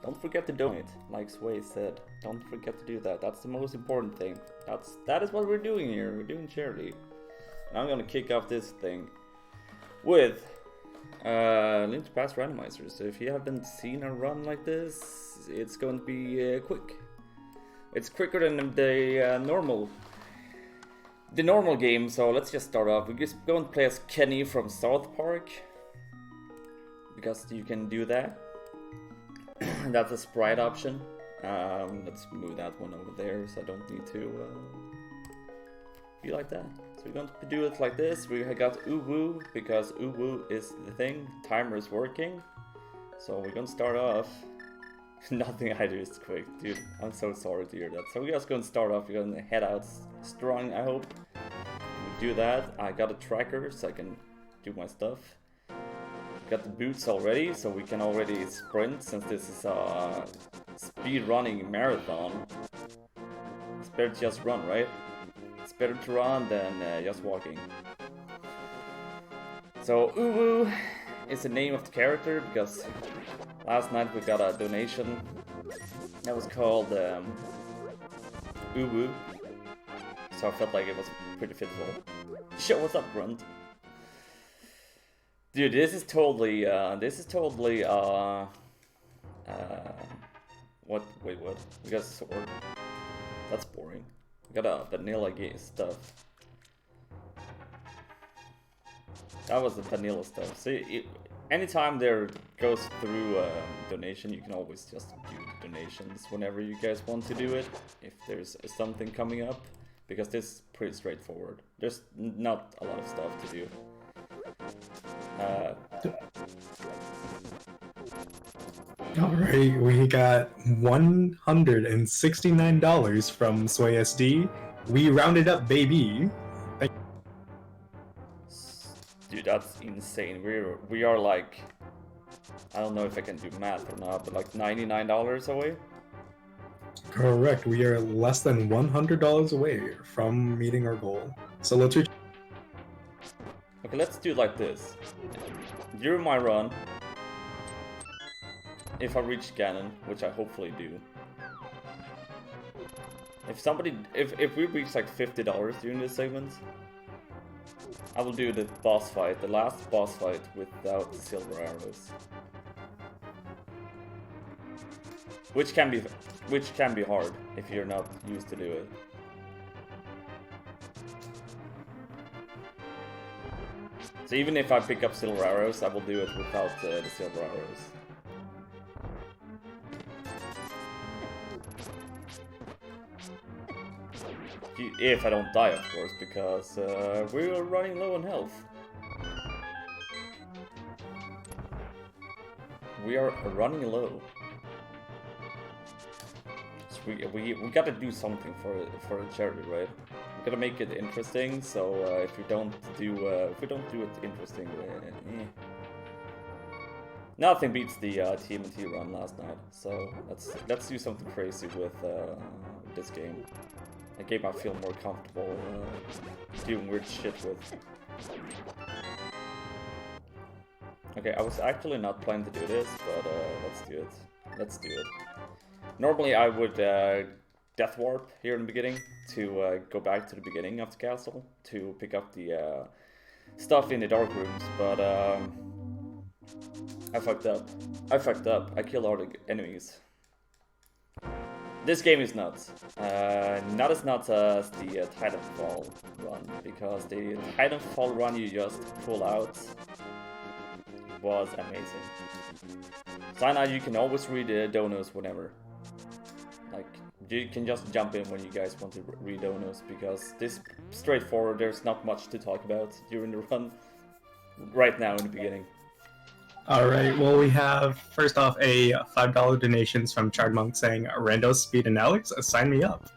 Don't forget to donate, like Sway said. Don't forget to do that. That's the most important thing. That is what we're doing here. We're doing charity. And I'm gonna kick off this thing with link to past randomizers. So if you haven't seen a run like this, it's going to be quick. It's quicker than the normal game. So let's just start off. We're just going to play as Kenny from South Park, because you can do that. That's a sprite option. Let's move that one over there, so I don't need to be like that. So we're going to do it like this. We got Uwu, because Uwu is the thing. Timer is working. So we're going to start off. Nothing I do is quick, dude. I'm so sorry to hear that. So we're just going to start off. We're going to head out strong, I hope. We do that. I got a tracker, so I can do my stuff. Got the boots already, so we can already sprint, since this is a speed running marathon. It's better to just run, right? It's better to run than just walking. So Uwu is the name of the character, because last night we got a donation that was called Uwu. So I felt like it was pretty fitful. Show what's up, Grunt. Dude, this is totally, what, wait, what? We got a sword. That's boring. We got a vanilla stuff. That was the vanilla stuff. See, anytime there goes through a donation, you can always just do the donations whenever you guys want to do it, if there's something coming up, because this is pretty straightforward. There's not a lot of stuff to do. Alright, we got $169 from Sway SD. We rounded up, baby. Dude, that's insane. We are like, I don't know if I can do math or not, but like $99 away. Correct, we are less than $100 away from meeting our goal. So let's reach. Okay, let's do it like this. During my run, if I reach Ganon, which I hopefully do. If we reach like $50 during this segment, I will do the boss fight, the last boss fight without the silver arrows. Which can be hard if you're not used to do it. So even if I pick up silver arrows, I will do it without the silver arrows. If I don't die, of course, because we're running low on health. We are running low. So we gotta do something for the charity, right? We gotta make it interesting. So if we don't do it interesting, nothing beats the TMNT run last night. So let's do something crazy with this game. A game I feel more comfortable doing weird shit with. Okay, I was actually not planning to do this, but let's do it. Let's do it. Normally I would death warp here in the beginning to go back to the beginning of the castle to pick up the stuff in the dark rooms, but I fucked up. I killed all the enemies. This game is nuts. Not as nuts as the Titanfall run, because the Titanfall run you just pull out was amazing. Cyanide, you can always read the donos whenever. Like, you can just jump in when you guys want to read donos, because this straightforward, there's not much to talk about during the run right now in the beginning. Alright, well, we have, first off, a $5 donations from Chard Monk saying, Rando, Speed, and Alex, sign me up.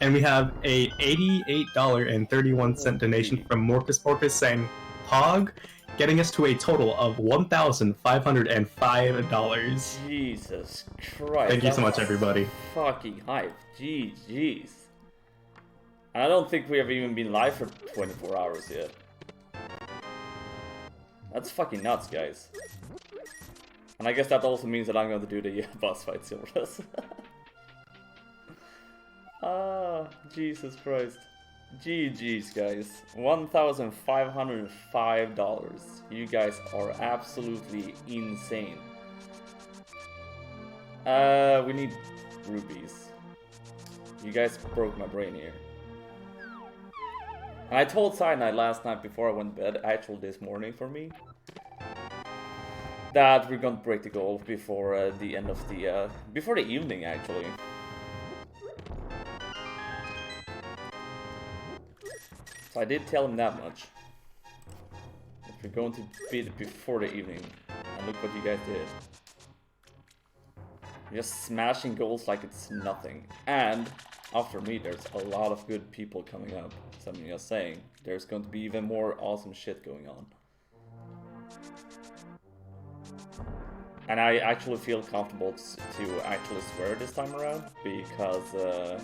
And we have a $88.31 donation from Morcus Porcus saying, Pog, getting us to a total of $1,505. Jesus Christ. Thank you so much, everybody. Fucking hype. Jeez. And I don't think we have even been live for 24 hours yet. That's fucking nuts, guys. And I guess that also means that I'm going to do the boss fight Silverless. Ah, Jesus Christ. GG's, guys. $1,505. You guys are absolutely insane. We need rupees. You guys broke my brain here. And I told Cyanide last night before I went to bed, actually this morning for me, that we're gonna break the goal before the end of the before the evening actually. So I did tell him that much. That we're going to beat it before the evening. And look what you guys did. You're just smashing goals like it's nothing. And after me, there's a lot of good people coming up. So I'm just saying, there's going to be even more awesome shit going on. And I actually feel comfortable to actually swear this time around, because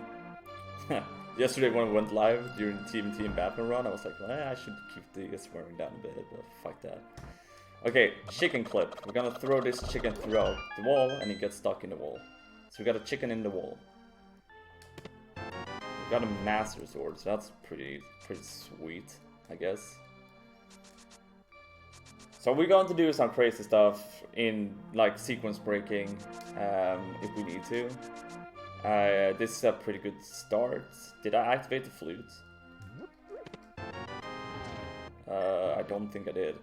yesterday when we went live during the TMT and Batman run, I was like, well, I should keep the swearing down a bit, but fuck that. Okay, chicken clip. We're gonna throw this chicken throughout the wall, and he gets stuck in the wall. So we got a chicken in the wall. We got a master sword, so that's pretty sweet, I guess. So we're going to do some crazy stuff in like sequence breaking if we need to. This is a pretty good start. Did I activate the flute? I don't think I did.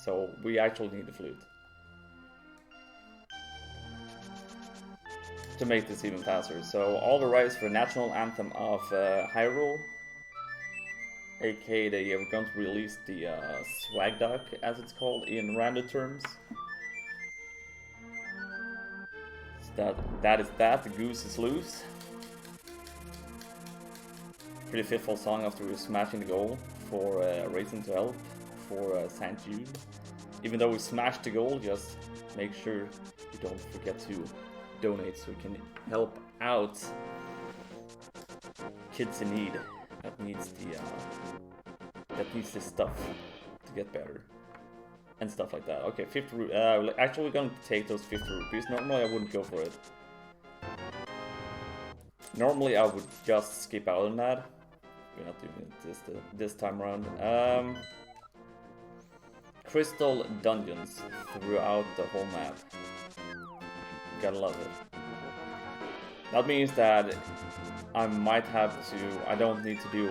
So we actually need the flute to make this even faster. So all the rights for the national anthem of Hyrule, aka we're going to release the swag duck, as it's called in random terms. So that is that. The goose is loose. Pretty fitful song after we were smashing the goal for Racing to Help for St. Jude. Even though we smashed the goal, just make sure you don't forget to donate so we can help out kids in need that needs this stuff to get better and stuff like that. Okay, 50 actually we're gonna take those 50 rupees. Normally I wouldn't go for it. Normally I would just skip out on that. We're not doing it this time around. Crystal dungeons throughout the whole map. Gotta love it. That means that I might have to. I don't need to do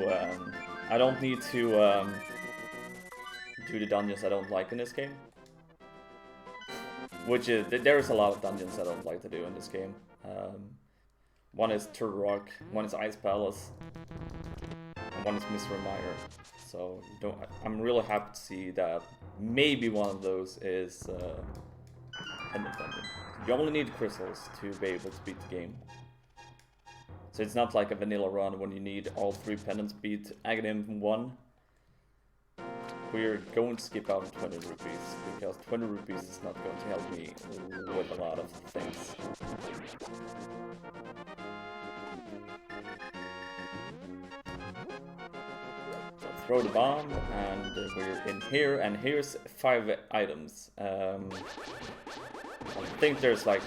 the dungeons I don't like in this game. Which is, there's a lot of dungeons I don't like to do in this game. One is Turtle Rock, one is Ice Palace, and one is Mystery Miner. So I'm really happy to see that maybe one of those is Pendant Dungeon. You only need crystals to be able to beat the game. So it's not like a vanilla run when you need all 3 pendants beat Aghanim 1. We're going to skip out on 20 rupees, because 20 rupees is not going to help me with a lot of things. So throw the bomb, and we're in here, and here's 5 items. I think there's like,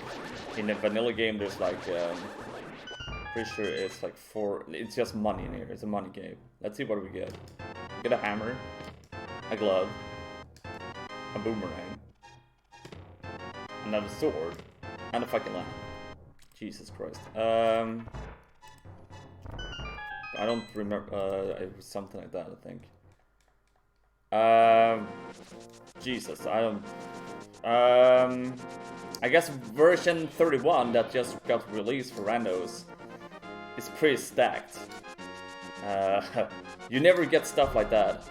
in a vanilla game, there's like, pretty sure it's like 4, it's just money in here, it's a money game. Let's see what we get. We get a hammer, a glove, a boomerang, another sword, and a fucking lamp. Jesus Christ. I don't remember, it was something like that, I think. Jesus, I don't... I guess version 31 that just got released for randos is pretty stacked. You never get stuff like that.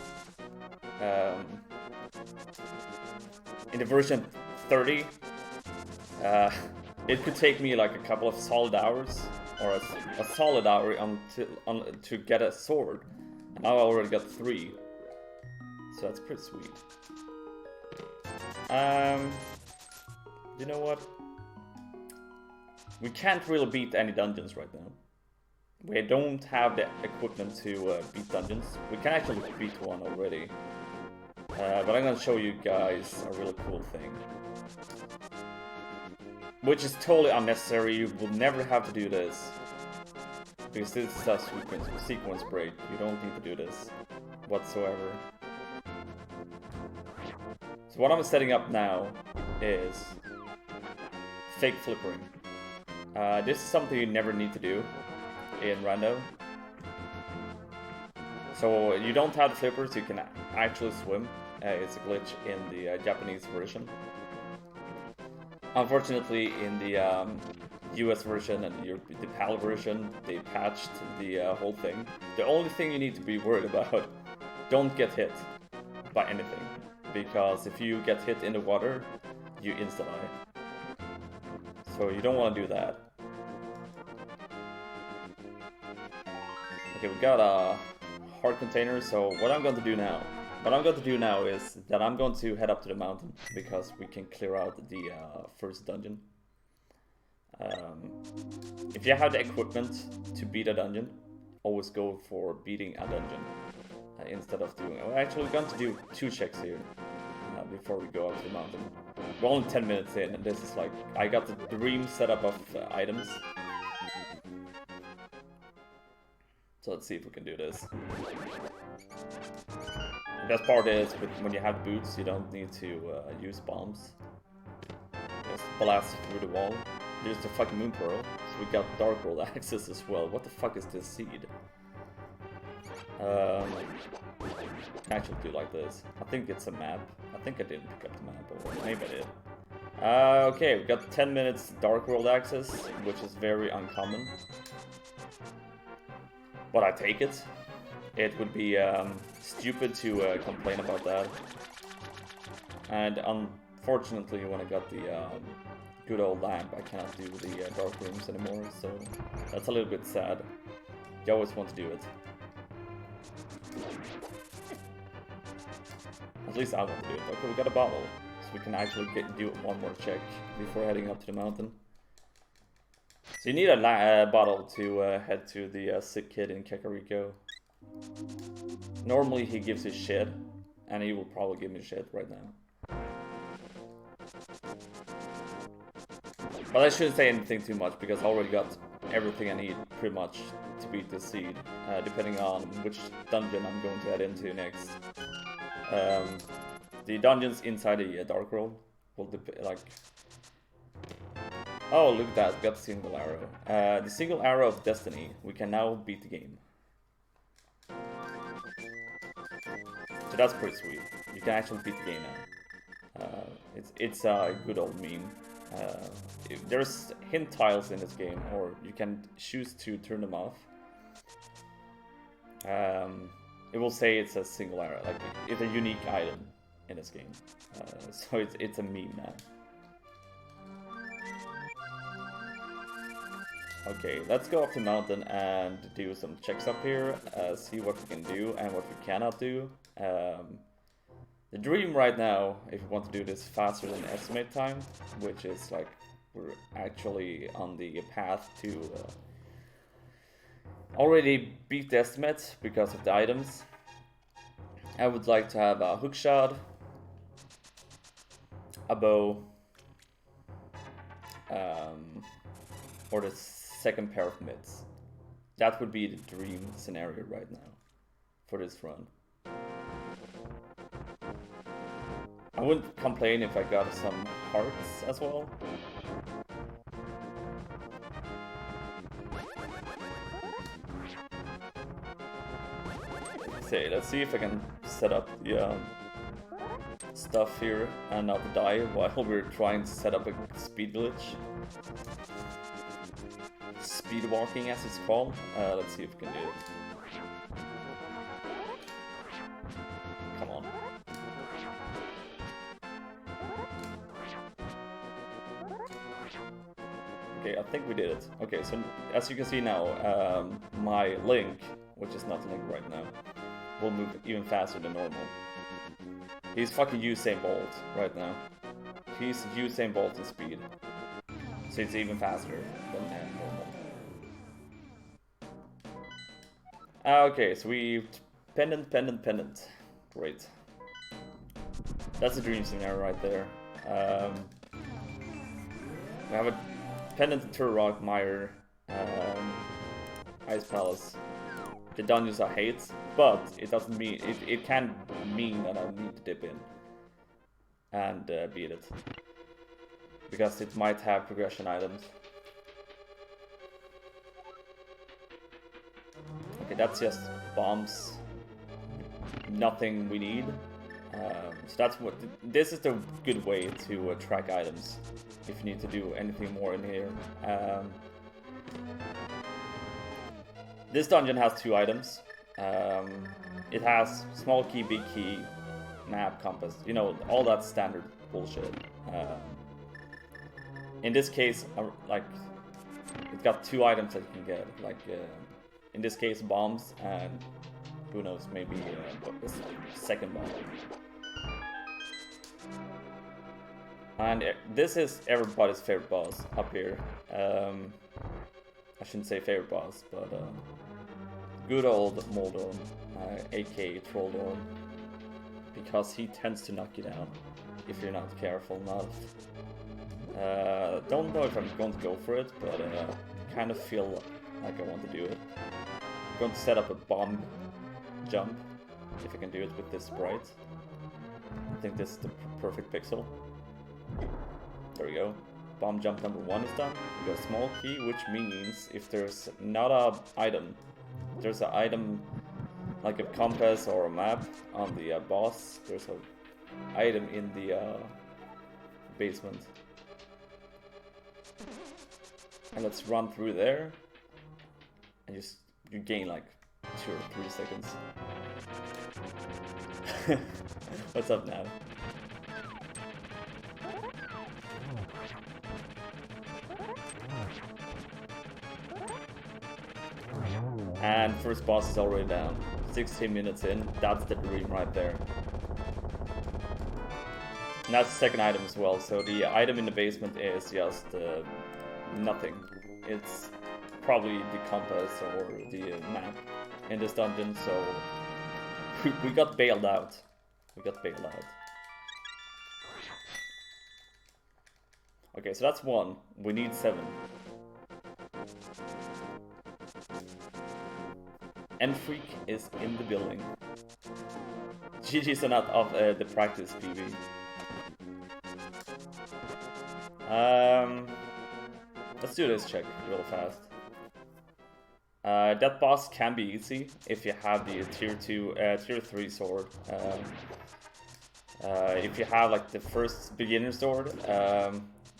In the version 30, it could take me like a couple of solid hours, or a solid hour to get a sword. And now I already got 3. So that's pretty sweet. You know what? We can't really beat any dungeons right now. We don't have the equipment to beat dungeons. We can actually beat one already. But I'm gonna show you guys a really cool thing. Which is totally unnecessary. You will never have to do this. Because this is a sequence break. You don't need to do this whatsoever. So what I'm setting up now is fake flippering. This is something you never need to do in Rando. So you don't have the flippers, you can actually swim. It's a glitch in the Japanese version. Unfortunately, in the US version and the PAL version, they patched the whole thing. The only thing you need to be worried about, don't get hit by anything. Because if you get hit in the water, you insta-die. So you don't want to do that. Okay, we got a heart container, so what I'm going to do now is that I'm going to head up to the mountain because we can clear out the first dungeon. If you have the equipment to beat a dungeon, always go for beating a dungeon instead of doing. We're actually going to do 2 checks here before we go up to the mountain. We're only 10 minutes in, and this is like I got the dream setup of items. So let's see if we can do this. The best part is when you have boots, you don't need to use bombs. Just blast through the wall. There's the fucking moon pearl. So we got dark world access as well. What the fuck is this seed? Actually do like this. I think it's a map. I think I didn't pick up the map, or maybe I did. Okay, we got 10 minutes dark world access, which is very uncommon. But I take it. It would be stupid to complain about that. And unfortunately, when I got the good old lamp, I cannot do the dark rooms anymore, so that's a little bit sad. You always want to do it. At least I want to do it. Okay, we got a bottle, so we can actually do one more check before heading up to the mountain. So you need a bottle to head to the sick kid in Kakariko. Normally he gives you shit, and he will probably give me shit right now. But I shouldn't say anything too much, because I already got everything I need, pretty much, to beat the seed, depending on which dungeon I'm going to head into next. The dungeons inside the Dark World will like... Oh, look at that, we got the single arrow. The single arrow of destiny, we can now beat the game. So that's pretty sweet. You can actually beat the game now. It's a good old meme. There's hint tiles in this game, or you can choose to turn them off. It will say it's a single arrow, like it's a unique item in this game. So it's a meme now. Okay, let's go up the mountain and do some checks up here, see what we can do and what we cannot do. The dream right now, if you want to do this faster than estimate time, which is like we're actually on the path to already beat the estimate because of the items. I would like to have a hookshot, a bow, or the second pair of mitts. That would be the dream scenario right now for this run. I wouldn't complain if I got some hearts as well. Okay, let's see if I can set up the stuff here and not die while we're trying to set up a speed glitch. Speed walking, as it's called. Let's see if we can do it. Come on. Okay, I think we did it. Okay, so as you can see now, my Link, which is not Link right now, will move even faster than normal. He's fucking Usain Bolt right now. He's Usain Bolt in speed. So it's even faster than normal. Okay, so we... Pendant. Great. That's a dream scenario right there. We have a pendant to Rock Mire, Ice Palace. The dungeons I hate, but it doesn't mean it can mean that I need to dip in and beat it, because it might have progression items. Okay, that's just bombs. Nothing we need. So that's what. This is the good way to track items. If you need to do anything more in here. This dungeon has 2 items. It has small key, big key, map, compass. You know, all that standard bullshit. In this case, like, it got 2 items that you can get. Like, in this case, bombs and who knows, maybe a second bomb. And this is everybody's favorite boss up here. I shouldn't say favorite boss, but good old Moldorm, aka Trolldorm, because he tends to knock you down if you're not careful enough. Don't know if I'm going to go for it, but kind of feel like I want to do it. I'm going to set up a bomb jump, if I can do it with this sprite. I think this is the perfect pixel. There we go. Bomb jump number 1 is done. We got a small key, which means if there's not a item, there's an item like a compass or a map on the boss, there's an item in the basement. And let's run through there and you gain like 2 or 3 seconds. What's up now? And first boss is already down. 16 minutes in, that's the dream right there. And that's the second item as well, so the item in the basement is just nothing. It's probably the compass or the map in this dungeon, so we got bailed out. Okay, so that's 1. We need 7. End Freak is in the building. GG's are not of the practice PV. Let's do this check real fast. That boss can be easy if you have the tier 3 sword. If you have like the first beginner sword,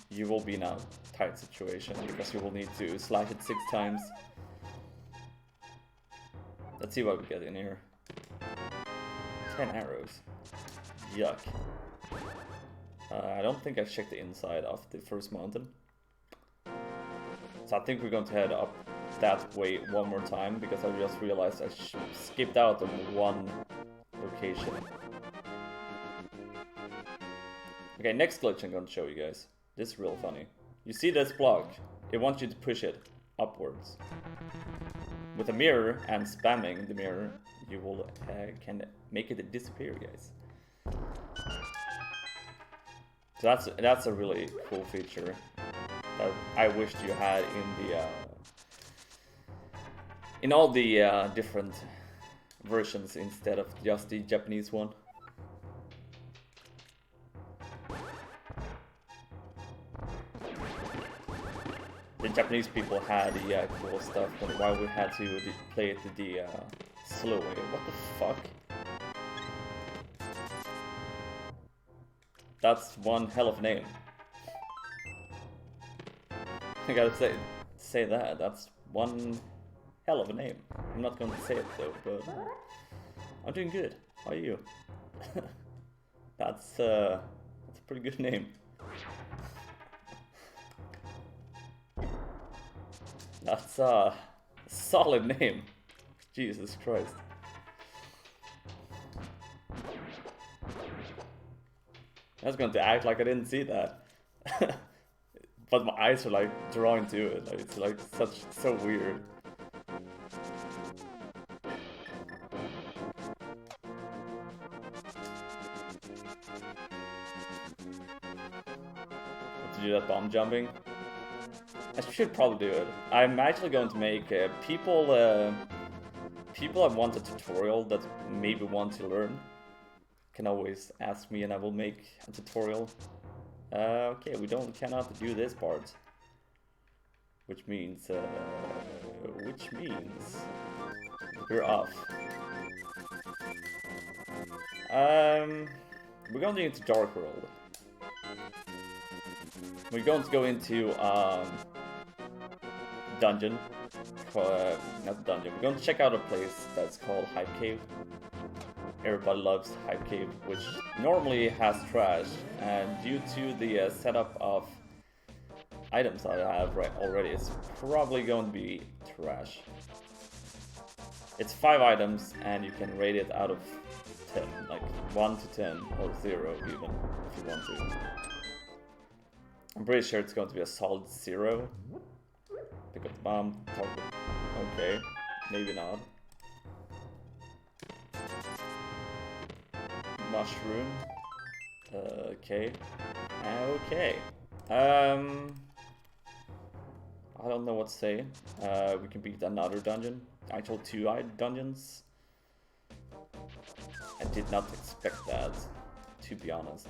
you will be in a tight situation because you will need to slash it 6 times. Let's see what we get in here. 10 arrows. Yuck. I don't think I checked the inside of the first mountain. So I think we're going to head up that way one more time, because I just realized I skipped out on 1 location. Okay, next glitch I'm going to show you guys. This is real funny. You see this block? It wants you to push it upwards. With a mirror and spamming the mirror, you will can make it disappear, guys. So that's a really cool feature that I wished you had in the in all the different versions instead of just the Japanese one. The Japanese people had the cool stuff, but while we had to play it the slow way. What the fuck? That's one hell of a name. I gotta say that. That's one hell of a name. I'm not going to say it though, but I'm doing good. How are you? That's a pretty good name. That's a solid name. Jesus Christ. I was going to act like I didn't see that. But my eyes are like drawn to it. Like, it's like so weird. To do that bomb jumping. I should probably do it. I'm actually going to make people that want a tutorial that maybe want to learn can always ask me and I will make a tutorial. Okay, we cannot do this part. Which means we're off. We're going into Dark World. We're going to go into dungeon. Not dungeon. We're going to check out a place that's called Hype Cave. Everybody loves Hype Cave, which normally has trash, and due to the setup of items that I have already, it's probably going to be trash. It's 5 items, and you can rate it out of 10, like 1 to 10, or 0 even, if you want to. I'm pretty sure it's going to be a solid 0. Pick up the bomb, target. Okay, maybe not. Mushroom. Okay. Okay. I don't know what to say. We can beat another dungeon. Actual 2 dungeons. I did not expect that, to be honest.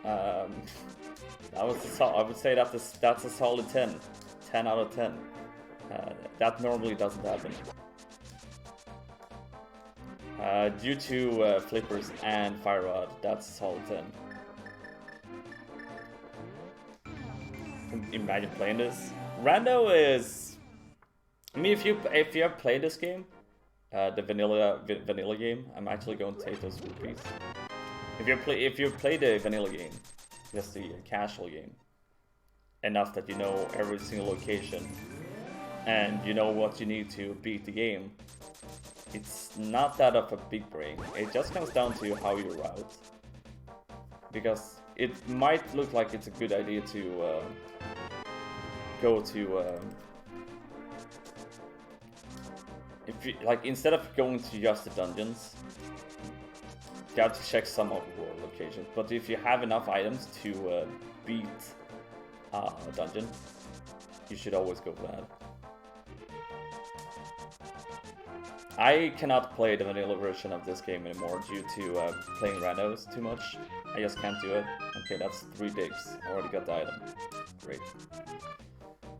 I would say that's a solid 10. 10 out of 10. That normally doesn't happen. Due to flippers and fire rod, that's a solid 10. Imagine playing this. Rando is. I mean, if you have played this game, the vanilla game, I'm actually going to take those rupees. If you play the vanilla game, just the casual game, enough that you know every single location, and you know what you need to beat the game, it's not that of a big brain. It just comes down to how you route. Because it might look like it's a good idea to go to if you, like, instead of going to just the dungeons, you have to check some of the locations. But if you have enough items to beat a dungeon, you should always go for that. I cannot play the vanilla version of this game anymore due to playing randos too much. I just can't do it. Okay, that's 3 digs. I already got the item. Great.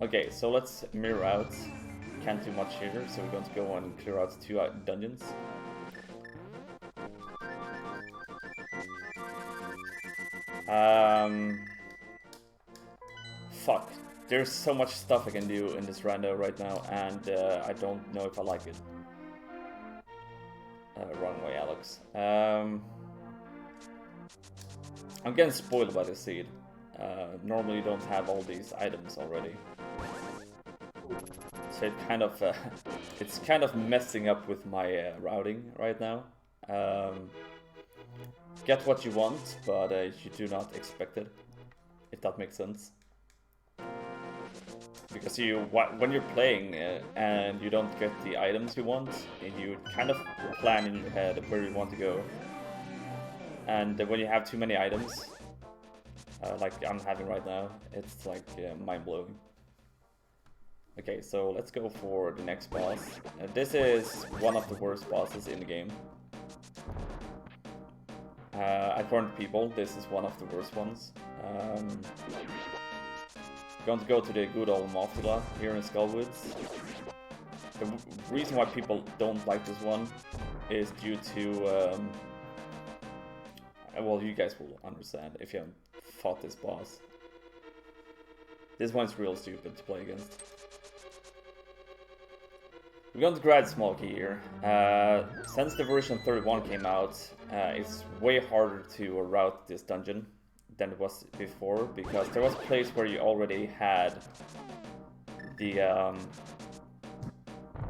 Okay, so let's mirror out. Can't do much here, so we're going to go and clear out 2 dungeons. Fuck. There's so much stuff I can do in this rando right now, and I don't know if I like it. Wrong way, Alex. I'm getting spoiled by this seed. Normally you don't have all these items already. So it kind of, it's kind of messing up with my routing right now. Get what you want, but you do not expect it, if that makes sense. Because when you're playing and you don't get the items you want, you kind of plan in your head where you want to go. And when you have too many items, like I'm having right now, it's like mind-blowing. Okay, so let's go for the next boss. This is one of the worst bosses in the game. According to people, this is one of the worst ones. Going to go to the good old Mothula here in Skullwoods. The reason why people don't like this one is due to, well, you guys will understand if you haven't fought this boss. This one's real stupid to play against. We're going to grab small key here. Since the version 31 came out, it's way harder to route this dungeon than it was before, because there was a place where you already had the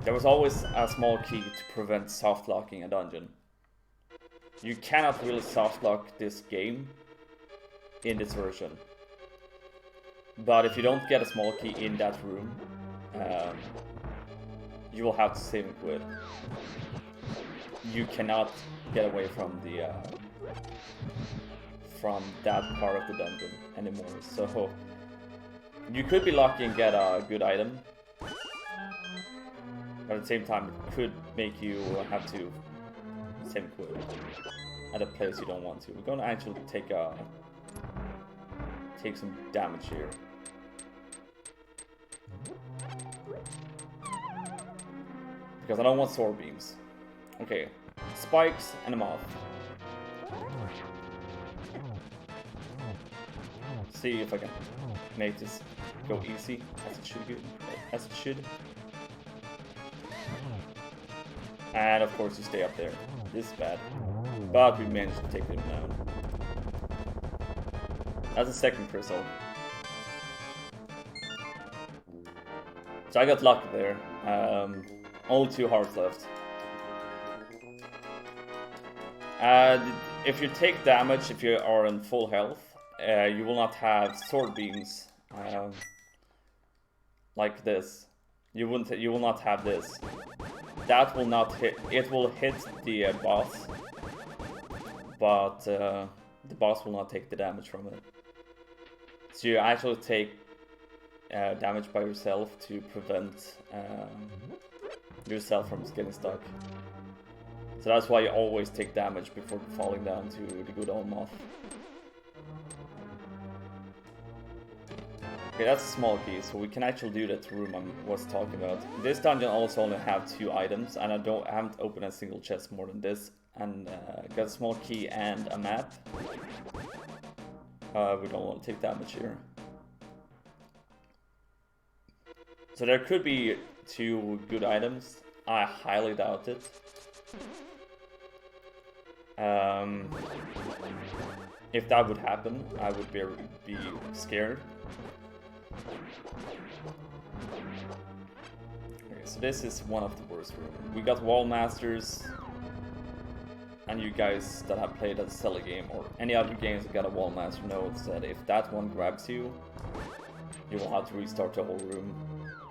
there was always a small key to prevent soft locking a dungeon. You cannot really soft lock this game in this version, but if you don't get a small key in that room, you will have to save and quit. You cannot get away from the from that part of the dungeon anymore. So you could be lucky and get a good item, but at the same time it could make you have to semi-quit at a place you don't want to. We're gonna actually take some damage here. Because I don't want sword beams. Okay, spikes and a moth. See if I can make this go easy as it should. And of course you stay up there. This is bad. But we managed to take them down. That's the second crystal. So I got lucky there. Only 2 hearts left. If you take damage, if you are in full health, you will not have sword beams like this. You will not have this. That will not hit. It will hit the boss, but the boss will not take the damage from it. So you actually take damage by yourself to prevent yourself from getting stuck. So that's why you always take damage before falling down to the good old moth. Okay, that's a small key, so we can actually do that room I was talking about. This dungeon also only have 2 items, and I haven't opened a single chest more than this. And got a small key and a map. We don't want to take damage here. So there could be 2 good items. I highly doubt it. If that would happen, I would be scared. Okay, so this is one of the worst rooms. We got Wall Masters, and you guys that have played a Zelda game or any other games that got a Wall Master know that if that one grabs you, you will have to restart the whole room,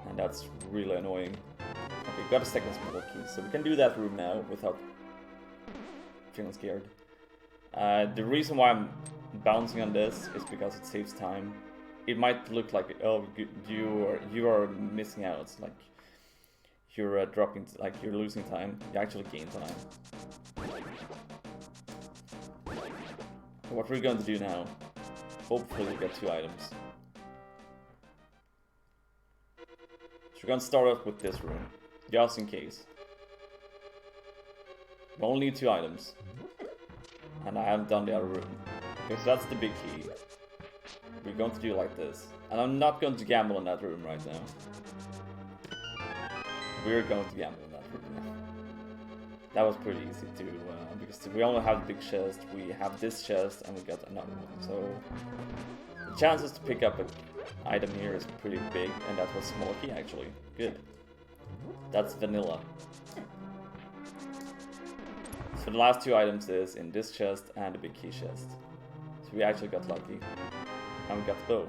and that's really annoying. Okay, got a second small key, so we can do that room now without feeling scared. The reason why I'm bouncing on this is because it saves time. It might look like, oh, you are missing out. It's like you're dropping, like you're losing time. You actually gain time. So what we're going to do now, hopefully we get 2 items. So we're going to start off with this room, just in case. We only need 2 items. And I haven't done the other room. Okay, so that's the big key. We're going to do it like this. And I'm not going to gamble on that room right now. We're going to gamble on that room now. That was pretty easy to do, because we only have the big chest, we have this chest, and we got another one. So the chances to pick up an item here is pretty big, and that was small key actually. Good. That's vanilla. So the last 2 items is in this chest and the big key chest. So we actually got lucky. And we got the bow.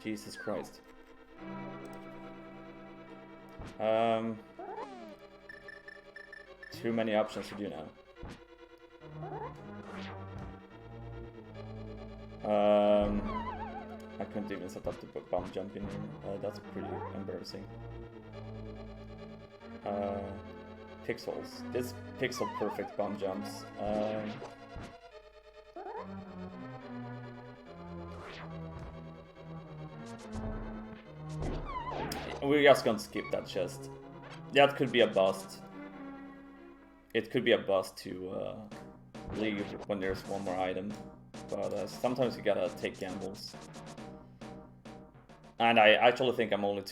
Jesus Christ. Too many options to do now. I couldn't even set up the bomb jump in here. That's pretty embarrassing. Pixels. This pixel perfect bomb jumps. We're just gonna skip that chest. That could be a bust. It could be a bust to leave when there's one more item. But sometimes you gotta take gambles. And I actually think I'm only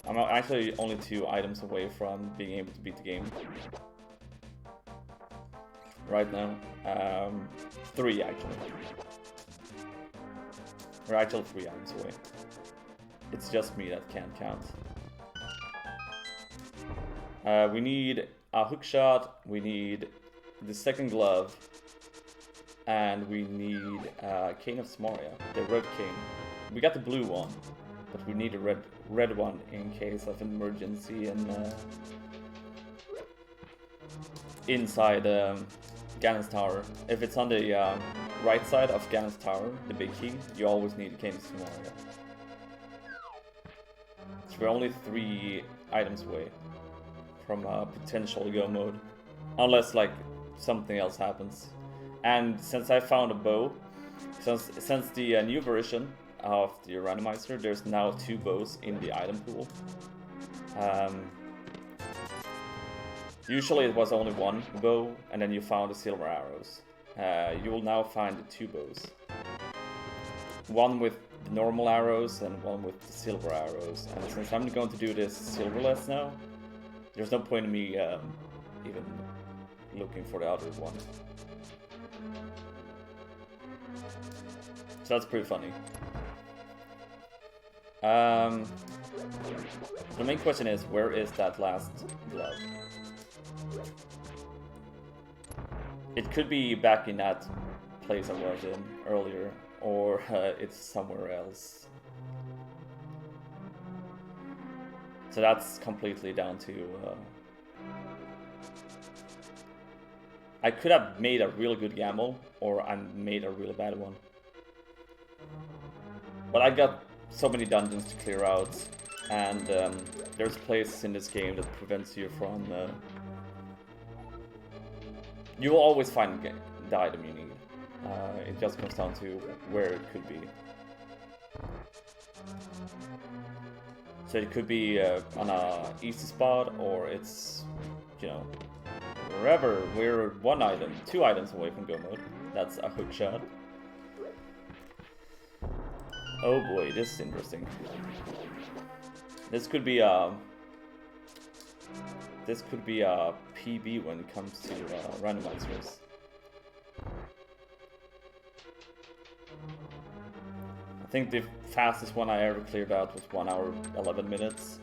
I'm actually only 2 items away from being able to beat the game. Right now. 3 actually. We're actually 3 items away. It's just me that can't count. We need a hook shot, we need the second glove, and we need Cane of Samaria, the red cane. We got the blue one, but we need a red one in case of an emergency and inside Ganon's tower. If it's on the right side of Ganon's tower, the big key, you always need King Mario. So we're only 3 items away from a potential go mode, unless like something else happens. And since I found a bow, since the new version of the randomizer, there's now 2 bows in the item pool. Usually it was only 1 bow, and then you found the silver arrows. You will now find 2 bows. One with the normal arrows and one with the silver arrows. And since I'm going to do this silverless now, there's no point in me even looking for the other one. So that's pretty funny. The main question is, where is that last glove? It could be back in that place I was in earlier, or it's somewhere else. So that's completely down to... I could have made a really good gamble, or I made a really bad one. But I got so many dungeons to clear out, and there's places in this game that prevents you from... you will always find the item you need. It just comes down to where it could be. So it could be on a easy spot, or it's, you know, wherever. We're 2 items away from go mode. That's a hook shot. Oh boy, this is interesting. This could be a PB when it comes to randomizers. I think the fastest one I ever cleared out was 1 hour 11 minutes.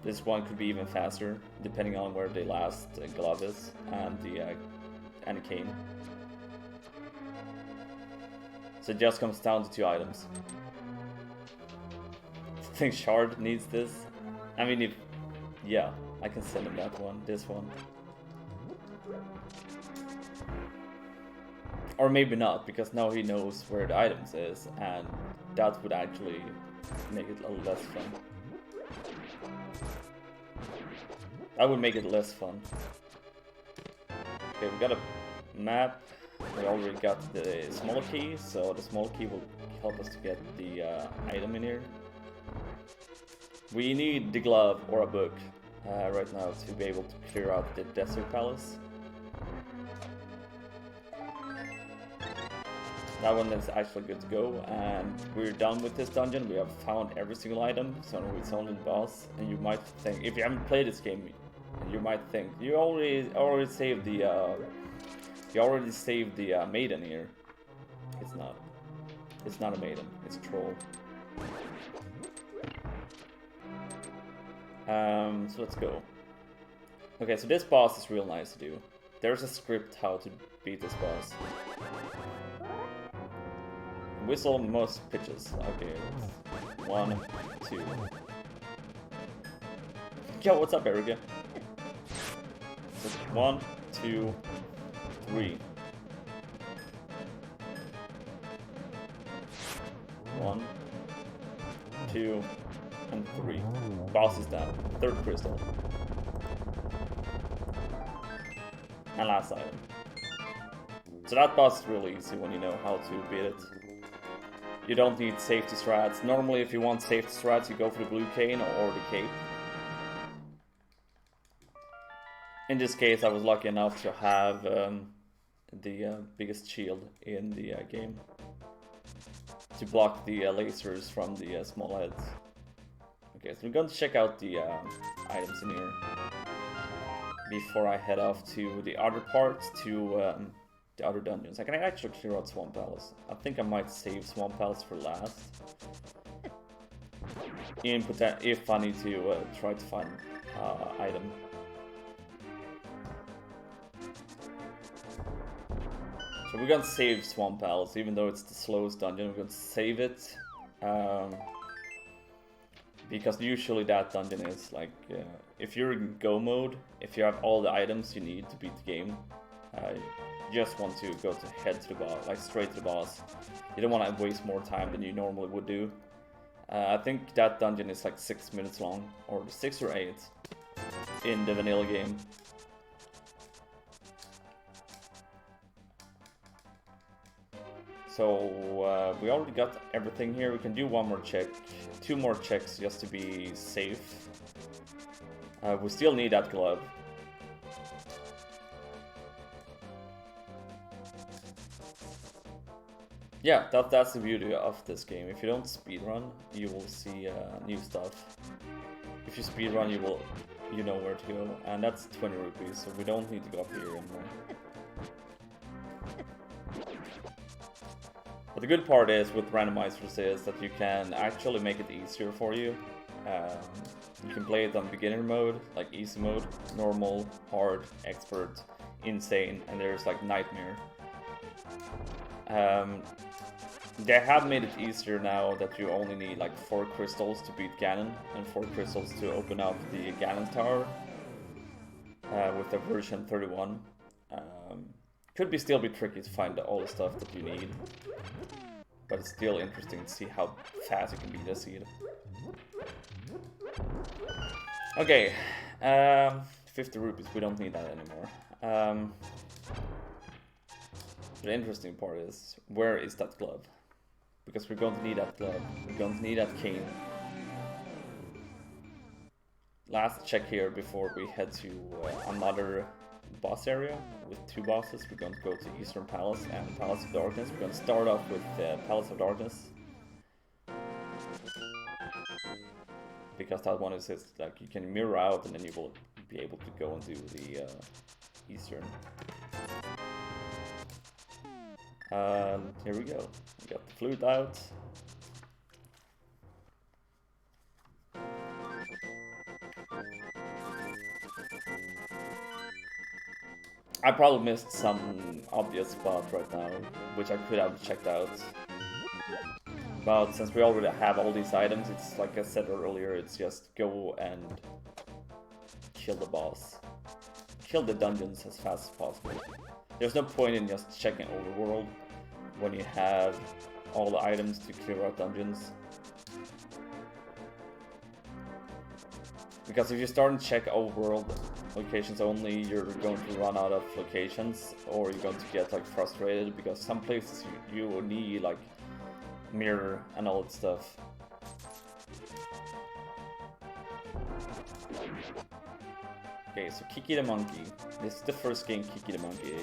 This one could be even faster, depending on where the last glove is and the cane. So it just comes down to 2 items. I think Shard needs this. I mean, yeah, I can send him that one, this one. Or maybe not, because now he knows where the items is, and that would actually make it a little less fun. That would make it less fun. Okay, we got a map. We already got the small key, so the small key will help us to get the item in here. We need the glove or a book right now to be able to clear out the desert palace. That one is actually good to go, and we're done with this dungeon. We have found every single item, so it's only the boss. And you might think, if you haven't played this game, you might think you already saved the maiden here. It's not. It's not a maiden. It's a troll. So let's go. Okay, so this boss is real nice to do. There's a script how to beat this boss. Whistle most pitches. Okay, 1, 2. Yo, what's up, Erica? So 1, 2, 3. 1, 2, and 3. Boss is down. 3rd crystal. And last item. So that boss is really easy when you know how to beat it. You don't need safety strats. Normally, if you want safety strats, you go for the blue cane or the cape. In this case, I was lucky enough to have the biggest shield in the game to block the lasers from the small heads. Okay, so we're going to check out the items in here before I head off to the other parts, to the other dungeons. I can actually clear out Swamp Palace. I think I might save Swamp Palace for last. If I need to try to find item. So we're gonna save Swamp Palace, even though it's the slowest dungeon. We're gonna save it. Because usually that dungeon is like, if you're in go mode, if you have all the items you need to beat the game, You just want to go to head to the boss, like straight to the boss. You don't want to waste more time than you normally would do. I think that dungeon is like 6 minutes long, or 6 or 8 in the vanilla game. So we already got everything here. We can do one more check, 2 more checks just to be safe. We still need that glove. Yeah, that's the beauty of this game. If you don't speedrun, you will see new stuff. If you speedrun, you know where to go, and that's 20 rupees, so we don't need to go up here anymore. But the good part is with randomizers is that you can actually make it easier for you. You can play it on beginner mode, like easy mode, normal, hard, expert, insane, and there's like nightmare. They have made it easier now that you only need like 4 crystals to beat Ganon and 4 crystals to open up the Ganon Tower with the version 31. Could still be tricky to find all the stuff that you need, but it's still interesting to see how fast you can beat a seed. Okay, 50 rupees, we don't need that anymore. The interesting part is, where is that glove? Because we're going to need that glove, we're going to need that cane. Last check here before we head to another boss area with 2 bosses. We're going to go to Eastern Palace and Palace of Darkness. We're going to start off with Palace of Darkness. Because that one is like you can mirror out and then you will be able to go and do the Eastern. Here we go. We got the flute out. I probably missed some obvious spot right now, which I could have checked out. But since we already have all these items, it's like I said earlier, it's just go and kill the boss. Kill the dungeons as fast as possible. There's no point in just checking overworld when you have all the items to clear out dungeons. Because if you start and check overworld locations only, you're going to run out of locations, or you're going to get like frustrated because some places you need like mirror and all that stuff. Okay, so Kiki the Monkey. This is the first game Kiki the Monkey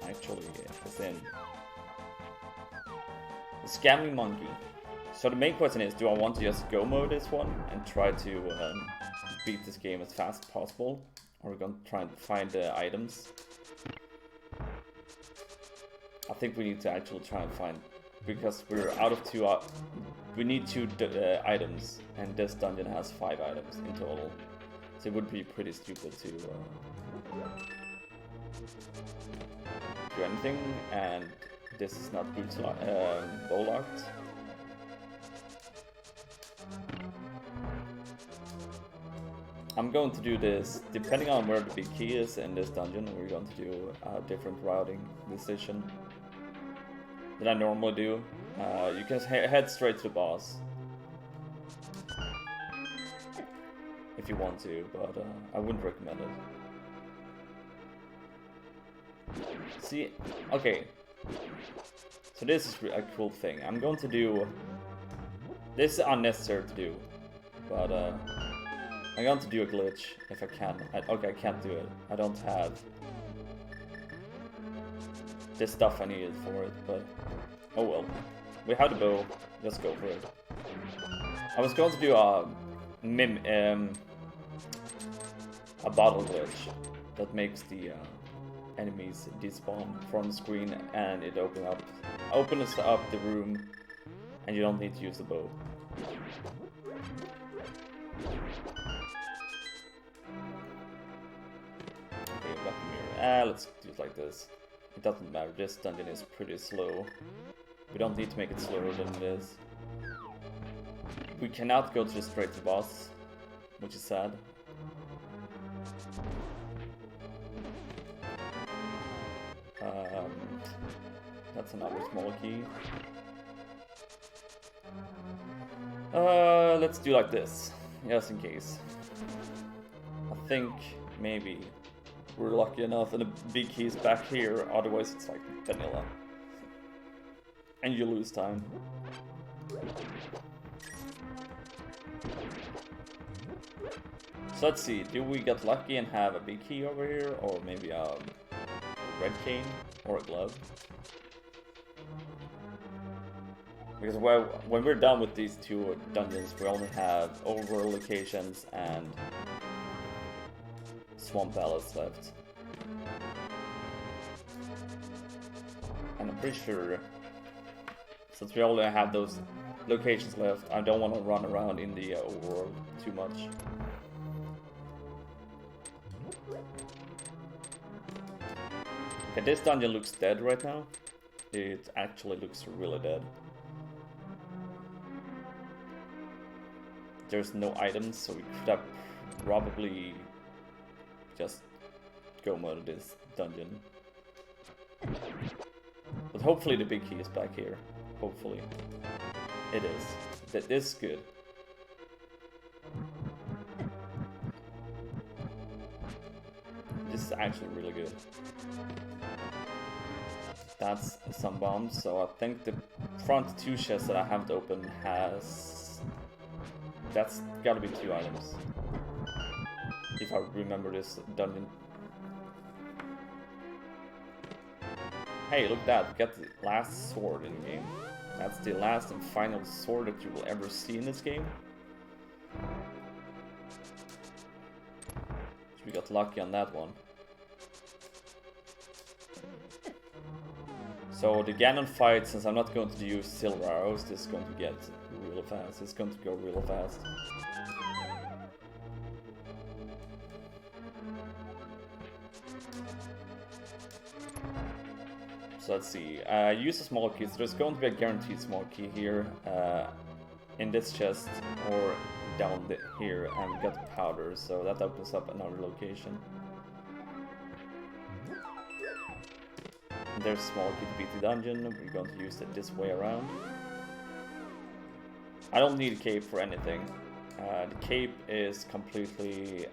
actually is in. The Scamming Monkey. So the main question is, do I want to just go mode this one and try to beat this game as fast as possible? Or we're going to try and find the items. I think we need to actually try and find, because we're out of 2, we need 2 items, and this dungeon has 5 items in total. So it would be pretty stupid to do anything, and this is not bow locked. I'm going to do this, depending on where the big key is in this dungeon, we're going to do a different routing decision than I normally do. You can head straight to the boss if you want to, but I wouldn't recommend it. See, okay, so this is a cool thing. I'm going to do, this is unnecessary to do, but I'm going to do a glitch if I can. Okay, I can't do it. I don't have the stuff I needed for it, but oh well. We have the bow. Let's go for it. I was going to do a bottle glitch that makes the enemies despawn from the screen, and it opens up the room, and you don't need to use the bow. Let's do it like this. It doesn't matter, this dungeon is pretty slow. We don't need to make it slower than it is. We cannot go to the straight to boss, which is sad. That's another small key. Let's do like this, just in case. I think maybe we're lucky enough and the big key is back here, otherwise it's like vanilla. And you lose time. So let's see, do we get lucky and have a big key over here, or maybe a red cane, or a glove? Because when we're done with these two dungeons, we only have overworld locations and swamp ballads left. And I'm pretty sure, since we only have those locations left, I don't want to run around in the overworld too much. Okay, this dungeon looks dead right now. It actually looks really dead. There's no items, so we could have probably just go mode this dungeon. But hopefully the big key is back here. Hopefully. It is. That is good. This is actually really good. That's some bombs, so I think the front two chests that I haven't opened has... That's gotta be 2 items. If I remember this dungeon. Hey, look at that, we got the last sword in the game. That's the last and final sword that you will ever see in this game. So we got lucky on that one. So the Ganon fight, since I'm not going to use silver arrows, this is going to get really fast. It's going to go real fast. So let's see. Use a small key. So there's going to be a guaranteed small key here, in this chest or down here, and we got powder. So that opens up another location. There's a small key to beat the dungeon. We're going to use it this way around. I don't need a cape for anything. The cape is completely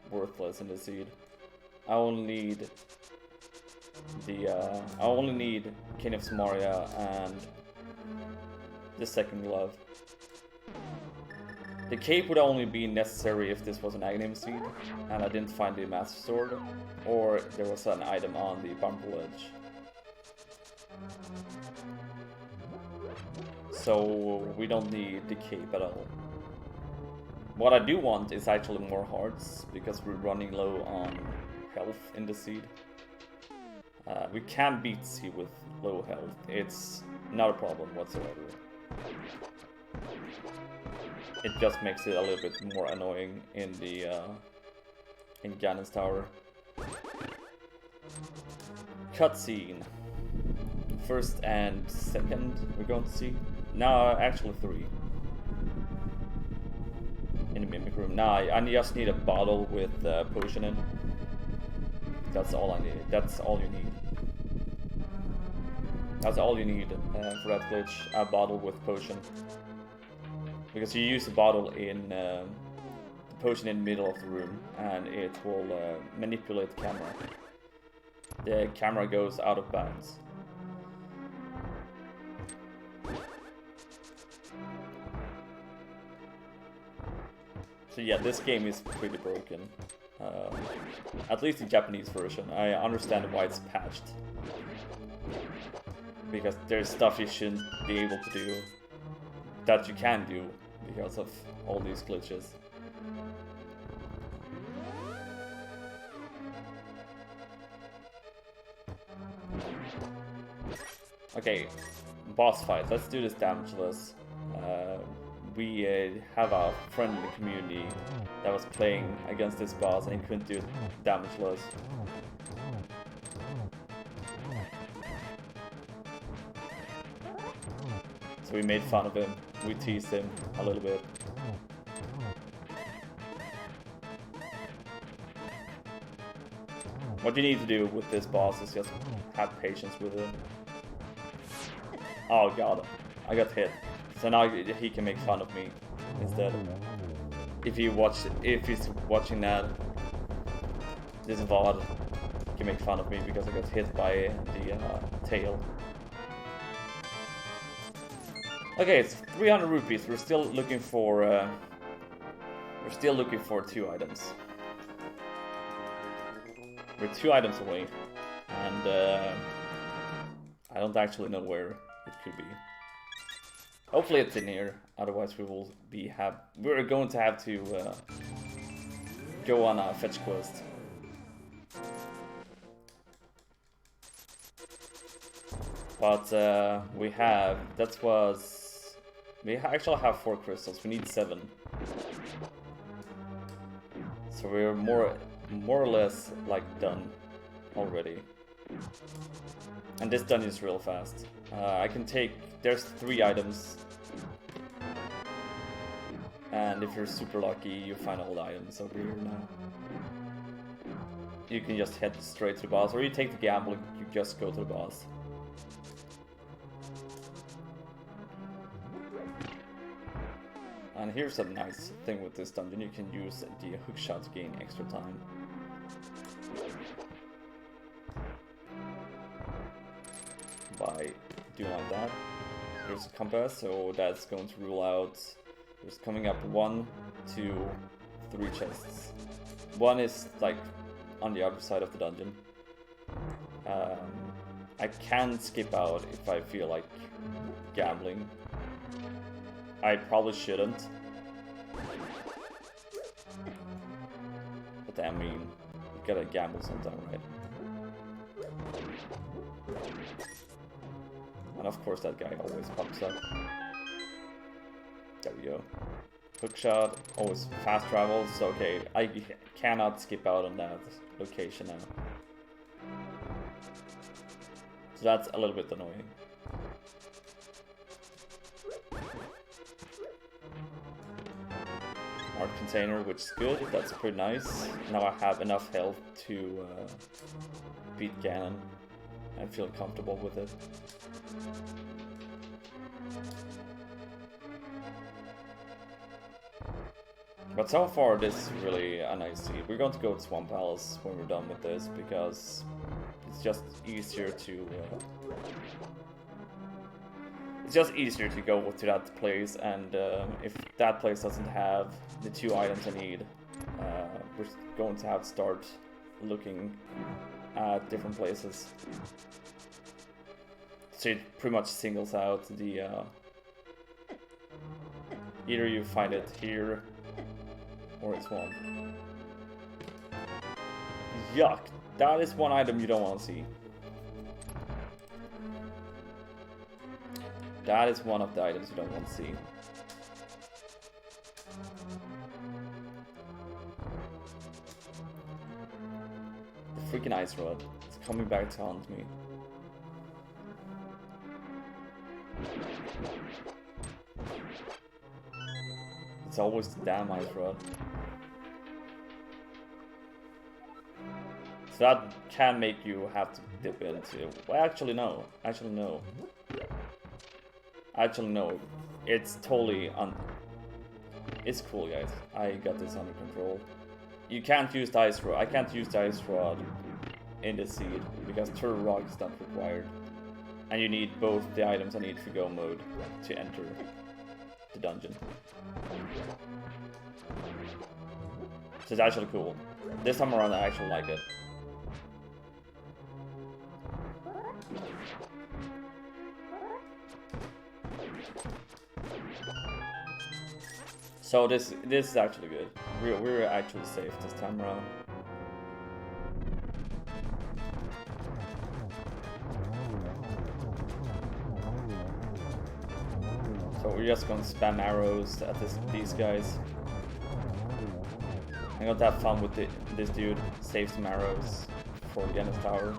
worthless in the seed. I only need King of Samaria and the second glove. The cape would only be necessary if this was an item seed and I didn't find the Master Sword, or there was an item on the Bumble Edge. So we don't need the cape at all. What I do want is actually more hearts, because we're running low on health in the seed. We can beat C with low health. It's not a problem whatsoever. It just makes it a little bit more annoying in the in Ganon's Tower. Cutscene. First and second we're going to see. No, actually 3. In the mimic room. Nah, I just need a bottle with potion in. That's all I need. That's all you need. That's all you need for that glitch. A bottle with potion. Because you use the bottle in the potion in the middle of the room, and it will manipulate the camera. The camera goes out of bounds. So yeah, this game is pretty broken. At least the Japanese version. I understand why it's patched. Because there's stuff you shouldn't be able to do that you can do because of all these glitches. Okay, boss fight. Let's do this damageless. We have a friend in the community that was playing against this boss and he couldn't do it damageless. So we made fun of him, we teased him a little bit. What you need to do with this boss is just have patience with it. Oh god, I got hit. So now he can make fun of me instead. If he's watching that, this VOD, he can make fun of me because I got hit by the tail. Okay, it's 300 rupees. We're still looking for 2 items. We're 2 items away, and I don't actually know where it could be. Hopefully it's in here. Otherwise, we're going to have to go on a fetch quest. But we actually have 4 crystals. We need 7. So we're more or less like done already. And this dungeon is real fast. There's 3 items. And if you're super lucky, you find all the items over here now. You can just head straight to the boss, or you take the gamble, you just go to the boss. And here's a nice thing with this dungeon, you can use the hookshot to gain extra time. By doing like that. There's a compass, so that's going to rule out. There's coming up 1, 2, 3 chests. 1 is like on the other side of the dungeon. I can skip out if I feel like gambling. I probably shouldn't. But I mean, you gotta gamble sometime, right? And of course that guy always pops up. There we go. Hookshot, always fast travel, so okay, I cannot skip out on that location now. So that's a little bit annoying. Art container, which is good, that's pretty nice. Now I have enough health to beat Ganon and feel comfortable with it. But so far this is really a nice seed. We're going to go to Swamp Palace when we're done with this because it's just easier to go to that place, and if that place doesn't have the 2 items I need, we're going to have to start looking at different places. So it pretty much singles out the either you find it here or it's Swamp. Yuck! That is one item you don't want to see. That is one of the items you don't want to see. The freaking ice rod. It's coming back to haunt me. It's always the damn ice rod. So that can make you have to dip into. Well, actually no. Actually no. It's totally It's cool, guys. I got this under control. You can't use the ice rod. I can't use the ice rod in this seed because Turtle Rock is not required, and you need both the items I need for go mode to enter the dungeon. So it's actually cool. This time around, I actually like it. So this is actually good. We're actually safe this time around. So we're just gonna spam arrows at these guys. I'm gonna have fun with this dude. Save some arrows for the Ennis Tower.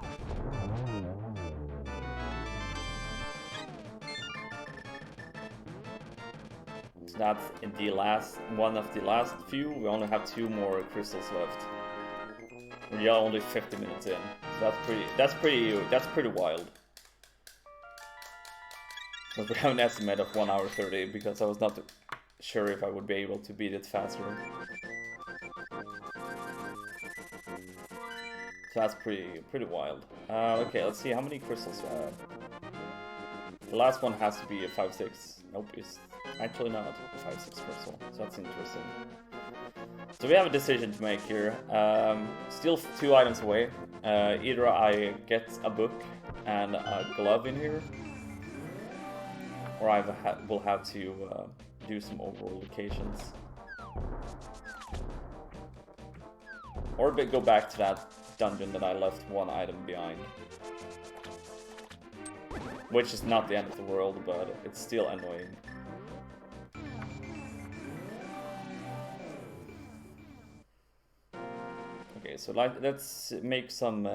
So that's in the one of the last few. We only have 2 more crystals left. We are only 50 minutes in, So that's pretty wild. But we have an estimate of 1 hour 30 because I was not sure if I would be able to beat it faster. So that's pretty wild. Okay, let's see how many crystals I have. The last one has to be a 5-6. Nope, it's actually not a 5-6 crystal. So that's interesting. So we have a decision to make here. Still 2 items away. Either I get a book and a glove in here, or I will have to do some overall locations. Or go back to that dungeon that I left 1 item behind. Which is not the end of the world, but it's still annoying. Okay, so let's make some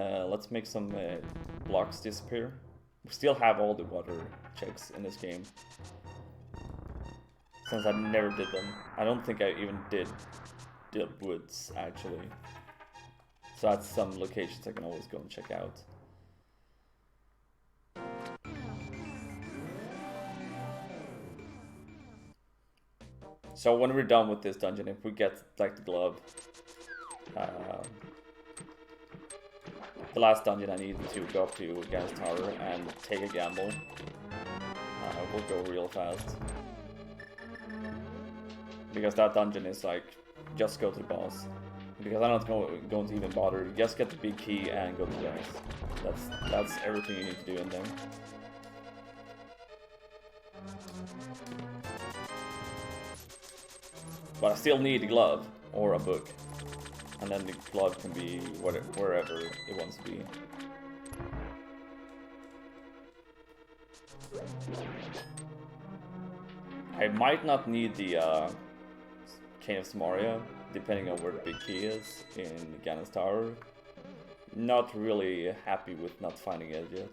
blocks disappear. We still have all the water checks in this game. Since I never did them. I don't think I even did the woods, actually. So that's some locations I can always go and check out. So when we're done with this dungeon, if we get like the glove, the last dungeon I need to go up to Gan's Tower and take a gamble. We'll go real fast. Because that dungeon is like, just go to the boss. Because I'm not going to even bother. Just get the big key and go to the boss. That's everything you need to do in there. But I still need a glove or a book. And then the glove can be wherever it wants to be. I might not need the Cane of Samaria, depending on where the big key is in Ganon's Tower. Not really happy with not finding it yet.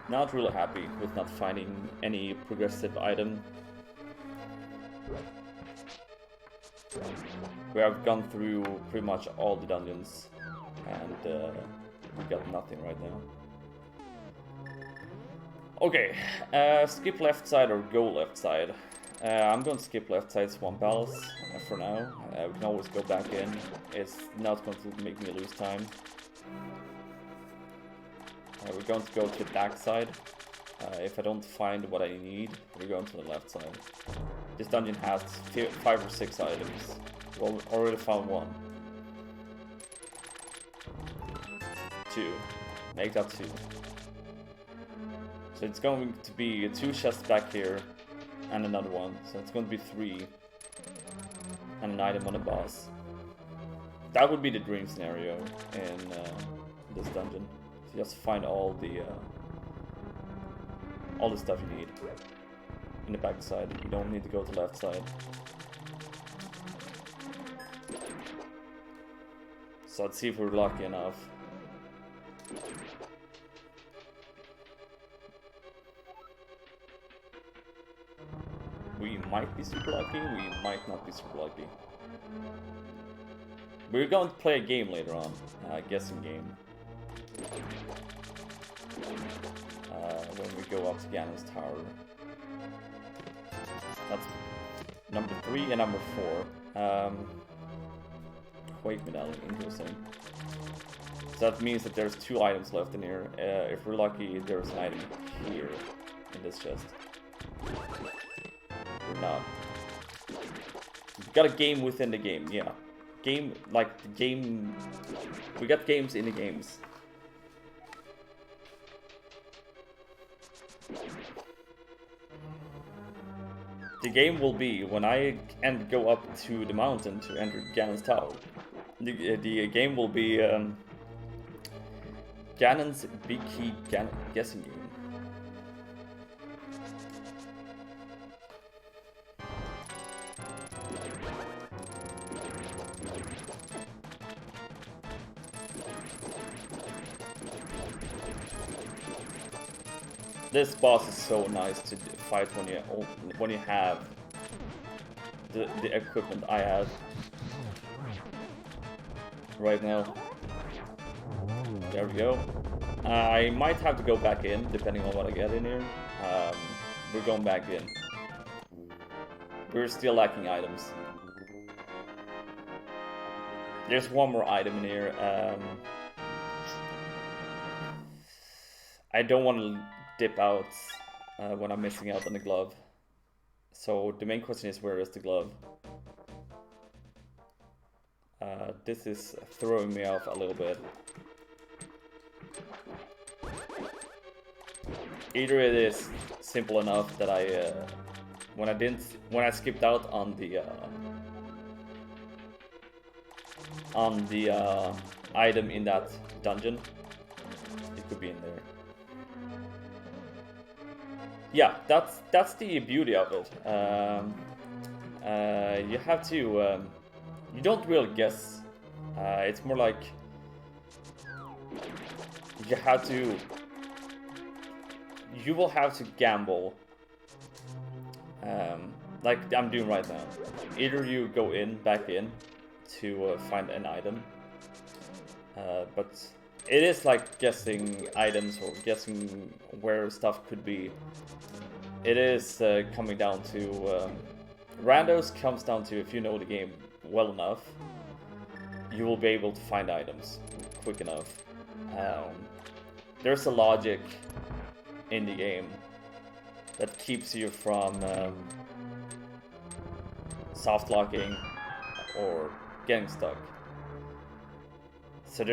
Not really happy with not finding any progressive item. We have gone through pretty much all the dungeons and we got nothing right now. Okay, skip left side or go left side. I'm going to skip left side Swamp Palace for now. We can always go back in. It's not going to make me lose time. We're going to go to the back side. If I don't find what I need, we're going to the left side. This dungeon has 5 or 6 items. Well, already found 1. 2. Make that 2. So it's going to be 2 chests back here and another one. So it's going to be 3. And an item on the boss. That would be the dream scenario in this dungeon. So just find all the stuff you need in the back side. You don't need to go to the left side. So let's see if we're lucky enough. We might be super lucky, we might not be super lucky. We're going to play a game later on, a guessing game. When we go up to Ganon's Tower. That's number 3 and number 4. Quake medallion, interesting. So that means that there's 2 items left in here. If we're lucky, there's an item here in this chest. We're not. We got a game within the game, yeah. Game, like the game. We got games in the games. The game will be when I go up to the mountain to enter Ganon's Tower. The game will be Ganon's Big Key guessing game. This boss is so nice to fight when you have the equipment I have right now. There we go. I might have to go back in, depending on what I get in here. We're going back in. We're still lacking items. There's one more item in here. I don't want to dip out when I'm missing out on the glove. So the main question is, where is the glove? This is throwing me off a little bit. Either it is simple enough that when I skipped out on the item in that dungeon, it could be in there. Yeah, that's the beauty of it. You have to, you don't really guess. It's more like you will have to gamble, like I'm doing right now. Either you go back in to find an item, but it is like guessing items or guessing where stuff could be. It is coming down to randos comes down to, if you know the game well enough, you will be able to find items quick enough. There's a logic in the game that keeps you from soft locking or getting stuck. So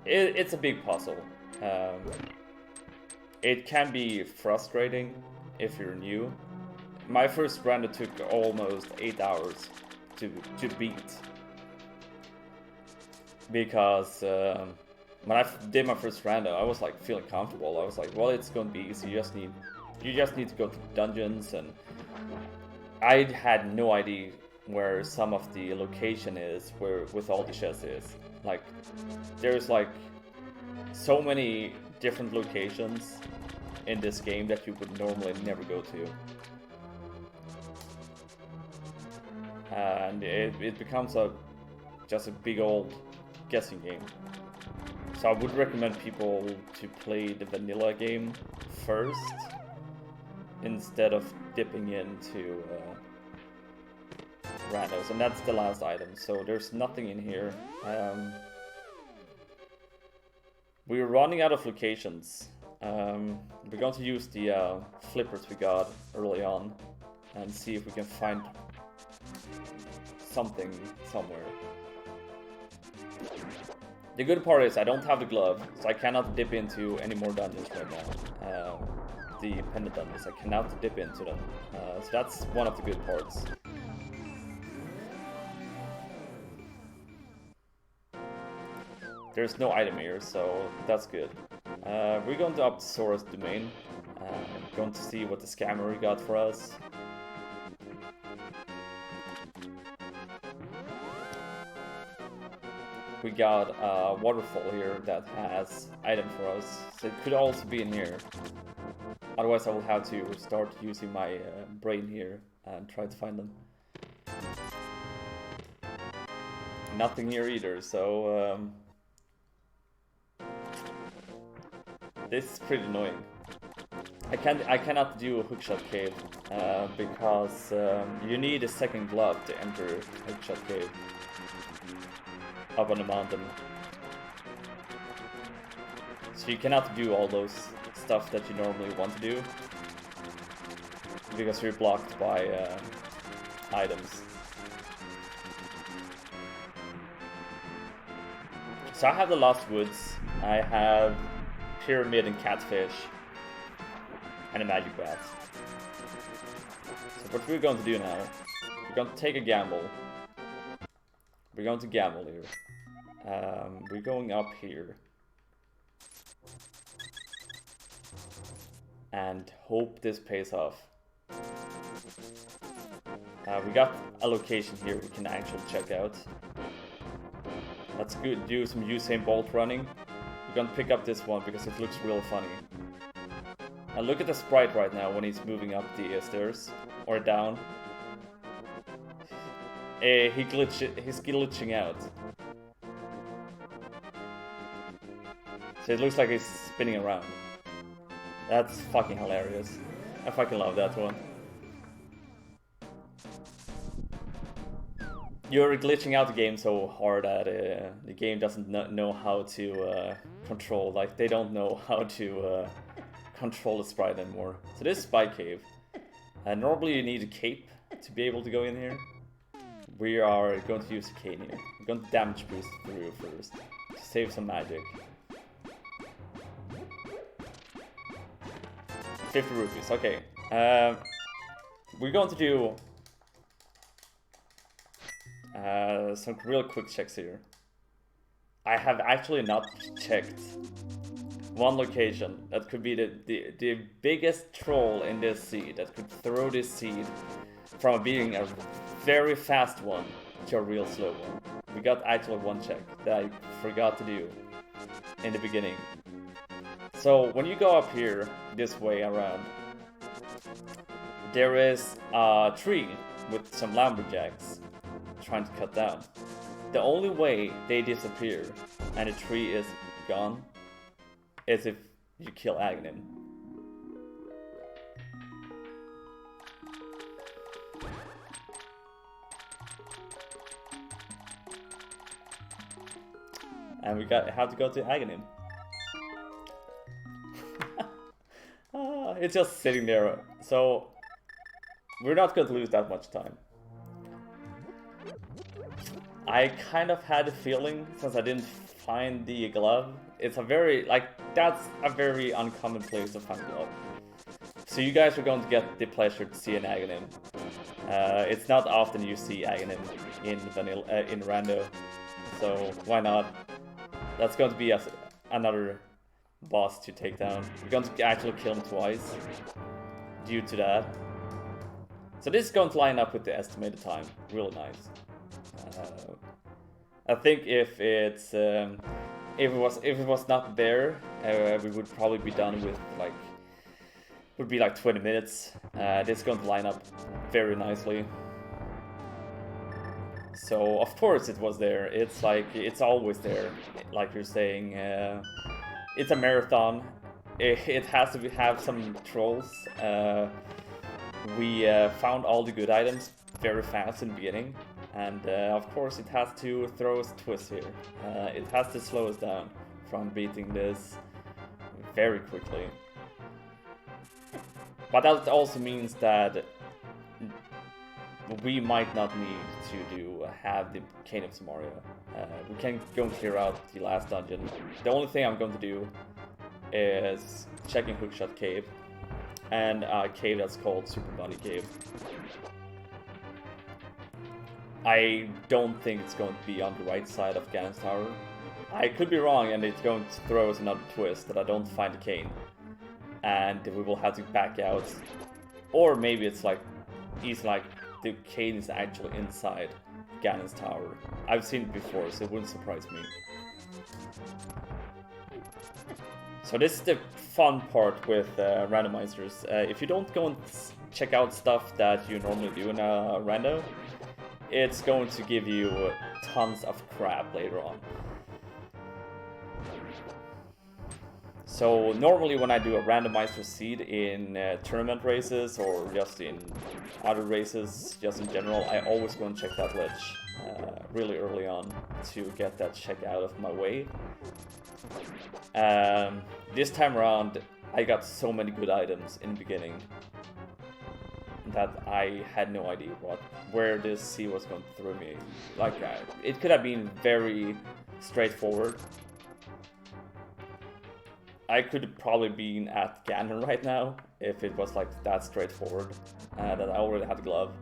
it's a big puzzle. It can be frustrating if you're new. My first rando took almost 8 hours to beat, because when I did my first rando, I was like feeling comfortable. I was like, well, it's gonna be easy. You just need to go to dungeons, and I had no idea where some of the location is, where with all the chests is. Like, there's like so many different locations in this game that you would normally never go to, and it becomes just a big old guessing game. So I would recommend people to play the vanilla game first instead of dipping into randos. And that's the last item, so there's nothing in here. We're running out of locations. We're going to use the flippers we got early on and see if we can find something somewhere. The good part is I don't have the glove, so I cannot dip into any more dungeons right now. The pendant dungeons, I cannot dip into them. So that's one of the good parts. There's no item here, so that's good. We're going to up to Sora's domain. Going to see what the scammer got for us. We got a waterfall here that has item for us, so it could also be in here. Otherwise I will have to start using my brain here and try to find them. Nothing here either, so this is pretty annoying. I cannot do a hookshot cave because you need a second glove to enter hookshot cave up on the mountain. So you cannot do all those stuff that you normally want to do because you're blocked by items. So I have the Lost Woods, I have Pyramid and Catfish, and a Magic Bat. So what we're going to do now, we're going to take a gamble. We're going to gamble here. We're going up here. And hope this pays off. We got a location here we can actually check out. Let's do some Usain Bolt running. We're gonna pick up this one because it looks real funny. And look at the sprite right now when he's moving up the stairs or down. He's glitching out. So it looks like he's spinning around. That's fucking hilarious. I fucking love that one. You're glitching out the game so hard that the game doesn't know how to control. Like, they don't know how to control the sprite anymore. So this is Spy Cave. Normally you need a cape to be able to go in here. We are going to use a cane here. We're going to damage boost the roof first to save some magic. 50 rupees, okay. We're going to do some real quick checks here. I have actually not checked one location that could be the biggest troll in this seed, that could throw this seed from being a very fast one to a real slow one. We got actually one check that I forgot to do in the beginning. So when you go up here this way around, there is a tree with some lumberjacks trying to cut down. The only way they disappear and the tree is gone is if you kill Aghanim. And we have to go to Aghanim. It's just sitting there, so we're not going to lose that much time. I kind of had a feeling, since I didn't find the glove, it's a very, that's a very uncommon place to find glove. So you guys are going to get the pleasure to see an Aghanim. It's not often you see Aghanim in Rando, so why not? That's going to be another boss to take down. We're going to actually kill him twice due to that. So this is going to line up with the estimated time. Really nice. I think if it was not there, we would probably be done with would be 20 minutes. This is going to line up very nicely. So of course it was there. It's always there, like you're saying. It's a marathon. It has to have some trolls. We found all the good items very fast in the beginning, and of course it has to throw us twists here. It has to slow us down from beating this very quickly. But that also means that we might not need to have the Cane of Samaria. We can go and clear out the last dungeon. The only thing I'm going to do is checking Hookshot Cave and a cave that's called Super Bunny Cave. I don't think it's going to be on the right side of Ganon's Tower. I could be wrong and it's going to throw us another twist that I don't find the cane. And we will have to back out. Or maybe it's the cane is actually inside Ganon's Tower. I've seen it before, so it wouldn't surprise me. So this is the fun part with randomizers. If you don't go and check out stuff that you normally do in a rando, it's going to give you tons of crap later on. So normally when I do a randomizer seed in tournament races or just in other races, just in general, I always go and check that ledge really early on to get that check out of my way. This time around, I got so many good items in the beginning that I had no idea where this sea was going to throw me. It could have been very straightforward. I could have probably been at Ganon right now if it was that straightforward, that I already had the glove.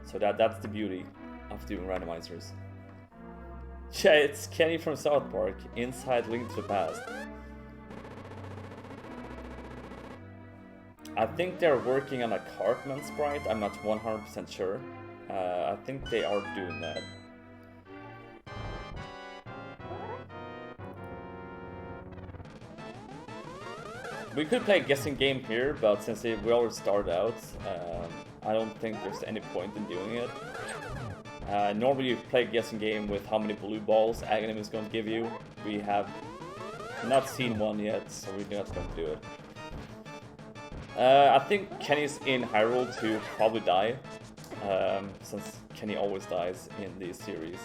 So that's the beauty of doing randomizers. Yeah, it's Kenny from South Park, inside Link to the Past. I think they're working on a Cartman sprite, I'm not 100% sure. I think they are doing that. We could play a guessing game here, but since we already started out, I don't think there's any point in doing it. Normally you play a guessing game with how many blue balls Aghanim is going to give you. We have not seen one yet, so we're not going to do it. I think Kenny's in Hyrule to probably die, since Kenny always dies in these series.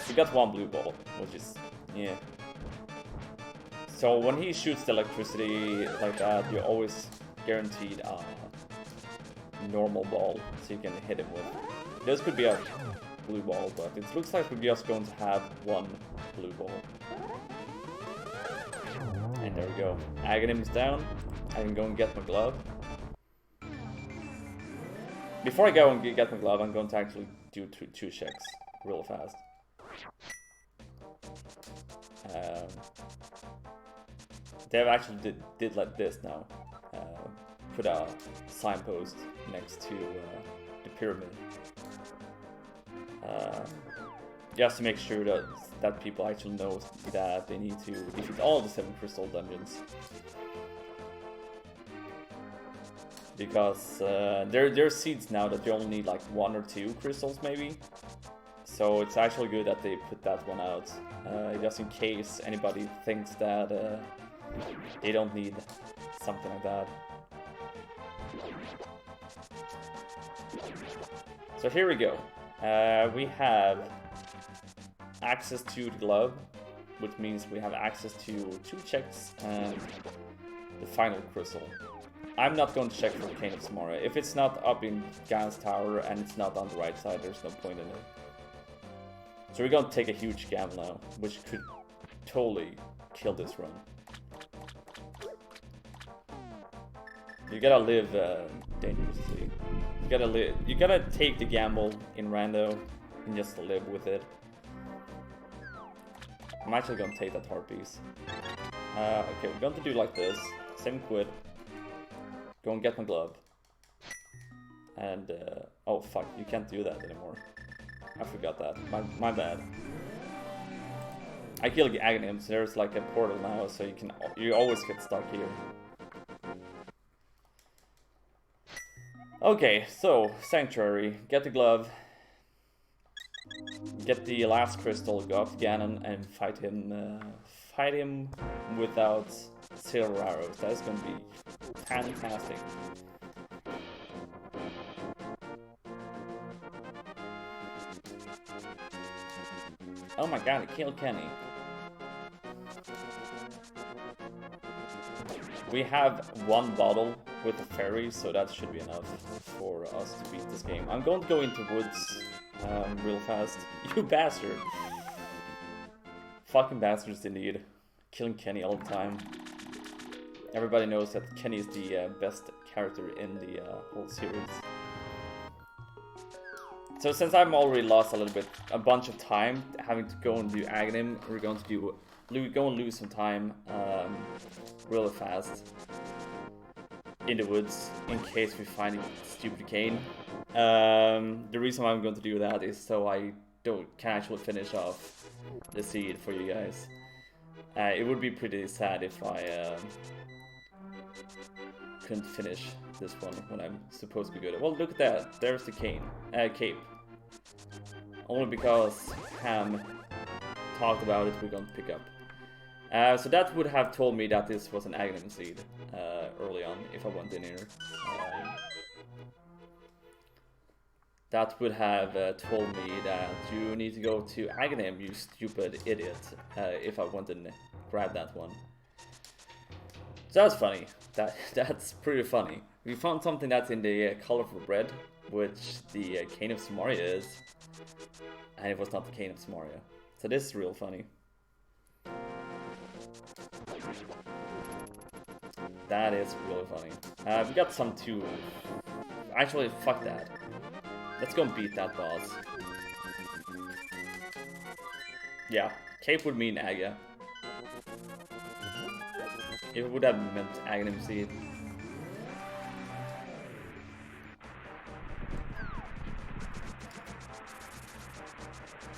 We got one blue ball, which is, yeah. So when he shoots the electricity like that, you're always guaranteed a normal ball, so you can hit him with. This could be a blue ball, but it looks like we're just going to have one blue ball. And there we go. Aghanim's down. I can go and get my glove. Before I go and get my glove, I'm going to actually do two checks real fast. They actually did like this now. Put a signpost next to the pyramid. Just to make sure that people actually know that they need to defeat all the 7 crystal dungeons. Because there are seeds now that you only need like 1 or 2 crystals maybe. So it's actually good that they put that one out. Just in case anybody thinks that they don't need something like that. So here we go. We have access to the glove, which means we have access to 2 checks and the final crystal. I'm not going to check for Cane of Samara. If it's not up in Gan's tower and it's not on the right side, there's no point in it. So we're going to take a huge gamble now, which could totally kill this run. You gotta live dangerously. You gotta take the gamble in rando and just live with it. I'm actually gonna take that heart piece. Okay, we're going to do like this. Same quid. Go and get my glove. And oh fuck, you can't do that anymore. I forgot that. My bad. I killed Aghanim, so there's like a portal now, so you always get stuck here. Okay, so Sanctuary, get the glove, get the last crystal, go up to Ganon and fight him without silver arrows. That is gonna be fantastic. Oh my god, it killed Kenny. We have 1 bottle with the fairy, so that should be enough for us to beat this game. I'm going to go into woods real fast. You bastard! Fucking bastards indeed. Killing Kenny all the time. Everybody knows that Kenny is the best character in the whole series. So since I've already lost a bunch of time having to go and do Aghanim, we're going to go and lose some time really fast in the woods in case we find a stupid cane. The reason why I'm going to do that is so I can actually finish off the seed for you guys. It would be pretty sad if I couldn't finish this one when I'm supposed to be good. Well, look at that. There's the cape. Only because Ham talked about it, we're going to pick up. So that would have told me that this was an Aghanim seed early on, if I went in here. That would have told me that you need to go to Aghanim, you stupid idiot, if I went and grabbed that one. So that's funny. That's pretty funny. We found something that's in the colorful bread, which the Cane of Samaria is, and it was not the Cane of Samaria. So this is real funny. That is really funny. We got some too. Actually, fuck that. Let's go and beat that boss. Yeah, cape would mean Aga. It would have meant Aghanim seed.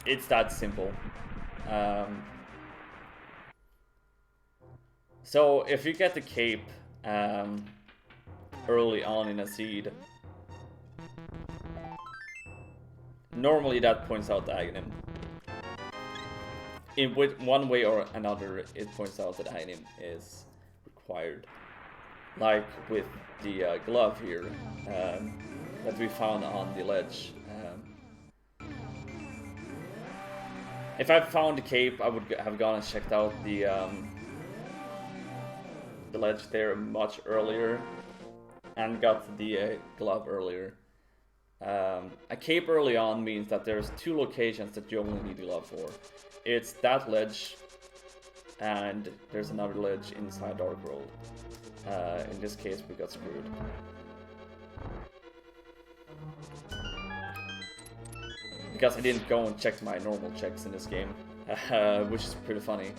It's that simple. So if you get the cape early on in a seed, normally that points out the Aghanim. In one way or another, it points out that Aghanim is required. Like with the glove here that we found on the ledge. If I found the cape, I would have gone and checked out the ledge there much earlier and got the glove earlier. A cape early on means that there's 2 locations that you only need the glove for. It's that ledge and there's another ledge inside Dark World. In this case we got screwed. Because I didn't go and check my normal checks in this game, which is pretty funny.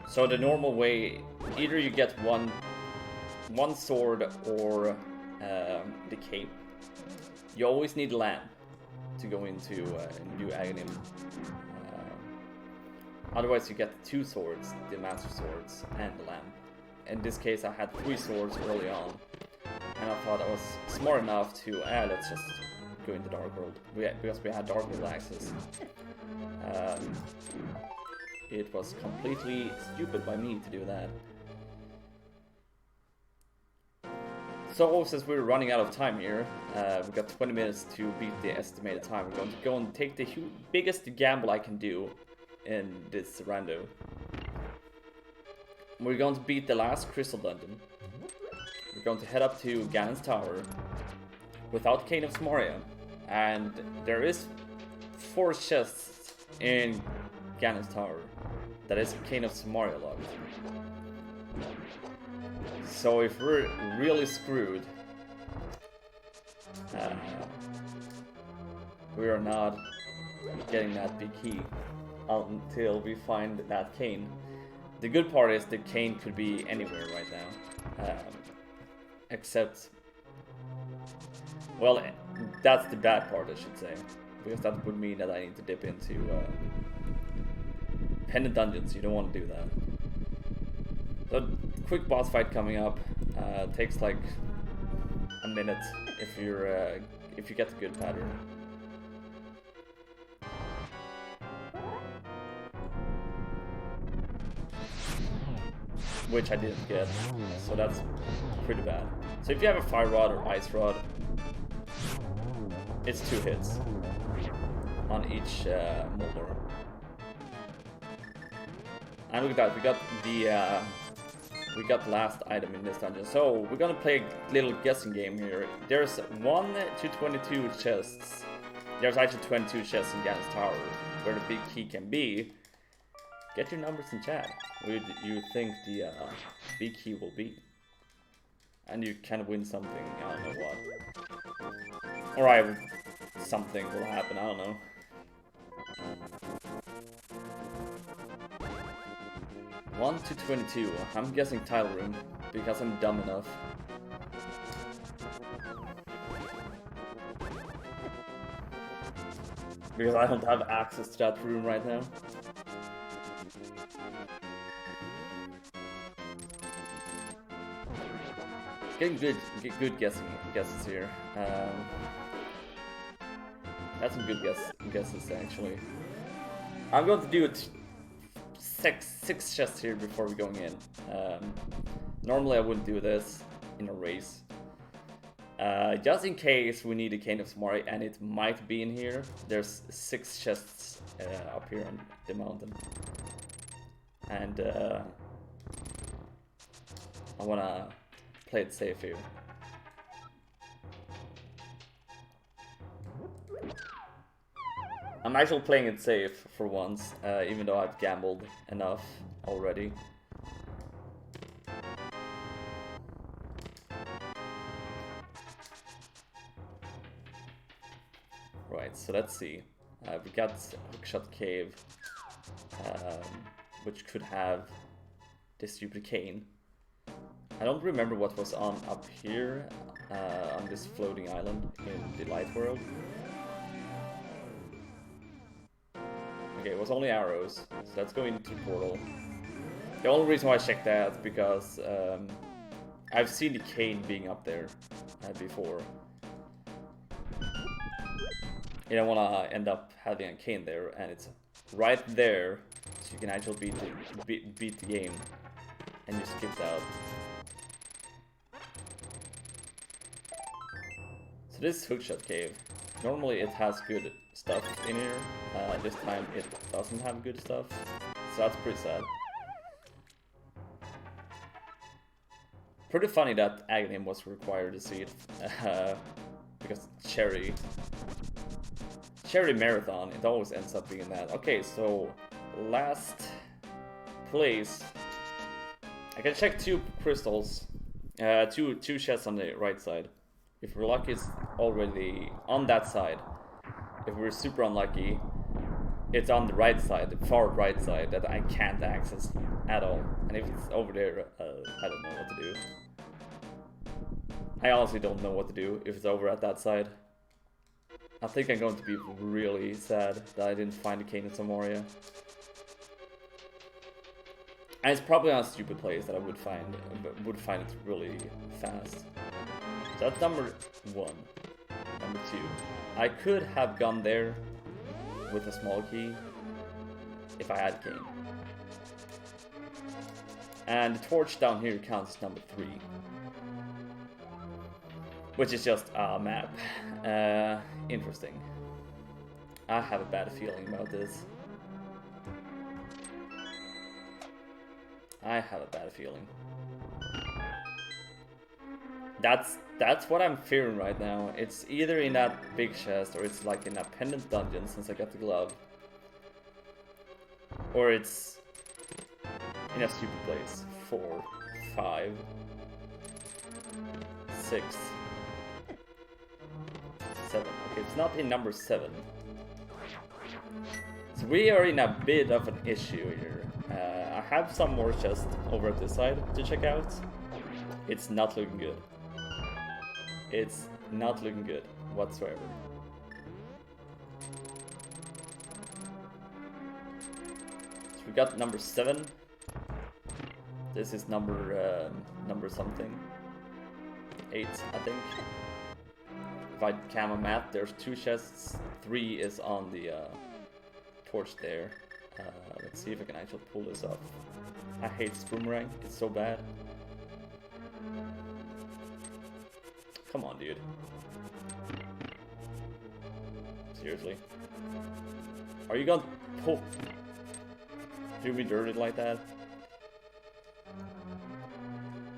So the normal way, either you get one sword or the cape. You always need lamp to go into new Aghanim. Otherwise you get 2 swords, the master swords and the lamp. In this case I had 3 swords early on, and I thought I was smart enough to, let's just go into Dark World, because we had Dark World access. It was completely stupid by me to do that. So since we're running out of time here, we've got 20 minutes to beat the estimated time. We're going to go and take the biggest gamble I can do in this rando. We're going to beat the last crystal dungeon. We're going to head up to Ganon's Tower without Cane of Samaria. And there is 4 chests in Ganon's Tower that is Cane of Samaria locked. So if we're really screwed, we are not getting that big key until we find that cane. The good part is the cane could be anywhere right now, except, well, that's the bad part, I should say, because that would mean that I need to dip into pendant dungeons. You don't want to do that. So quick boss fight coming up. Takes like a minute if you get the good pattern. Which I didn't get, so that's pretty bad. So if you have a fire rod or ice rod, it's 2 hits on each Moldor. And look at that, we got the last item in this dungeon. So we're gonna play a little guessing game here. There's 1 to 22 chests. There's actually 22 chests in Ganon's Tower where the big key can be. Get your numbers in chat. Where you think the big key will be? And you can win something. I don't know what. Alright, something will happen. I don't know. One to 22. I'm guessing tile room because I'm dumb enough. Because I don't have access to that room right now. Getting good guesses here. That's some good guesses actually. I'm going to do it. Six chests here before we're going in. Normally I wouldn't do this in a race. Just in case we need a Cane of Samaria, and it might be in here. There's 6 chests up here on the mountain. And I wanna play it safe here. I'm actually playing it safe for once, even though I've gambled enough already. Right, so let's see. We got Hookshot Cave, which could have this stupid cane. I don't remember what was on up here, on this floating island in the light world. Okay, it was only arrows, so let's go into portal. The only reason why I checked that is because I've seen the cane being up there before. You don't want to end up having a cane there, and it's right there, so you can actually beat the game, and you skipped out. So this is Hookshot Cave. Normally it has good stuff in here. This time it doesn't have good stuff, so that's pretty sad. Pretty funny that Agony was required to see it, because Cherry Marathon, it always ends up being that. Okay, so last place, I can check 2 crystals, two chests on the right side. If we're lucky, it's already on that side. If we're super unlucky, it's on the right side, the far right side, that I can't access at all. And if it's over there, I don't know what to do. I honestly don't know what to do if it's over at that side. I think I'm going to be really sad that I didn't find the cane in Samoria. And it's probably not a stupid place that I would find it really fast. So that's number 1. Number 2. I could have gone there with a small key if I had a cane. And the torch down here counts as number 3. Which is just a map. Interesting. I have a bad feeling about this. I have a bad feeling. That's what I'm fearing right now. It's either in that big chest, or it's like in a pendant dungeon since I got the glove. Or it's in a stupid place. 4, 5, 6, 7. Okay, it's not in number 7. So we are in a bit of an issue here. I have some more chests over at this side to check out. It's not looking good. It's not looking good whatsoever. So we got number 7. This is number something. 8, I think. If I count my math, there's 2 chests. 3 is on the torch there. Let's see if I can actually pull this off. I hate this boomerang. It's so bad. Come on, dude. Seriously? Are you gonna pull? Do me dirty like that?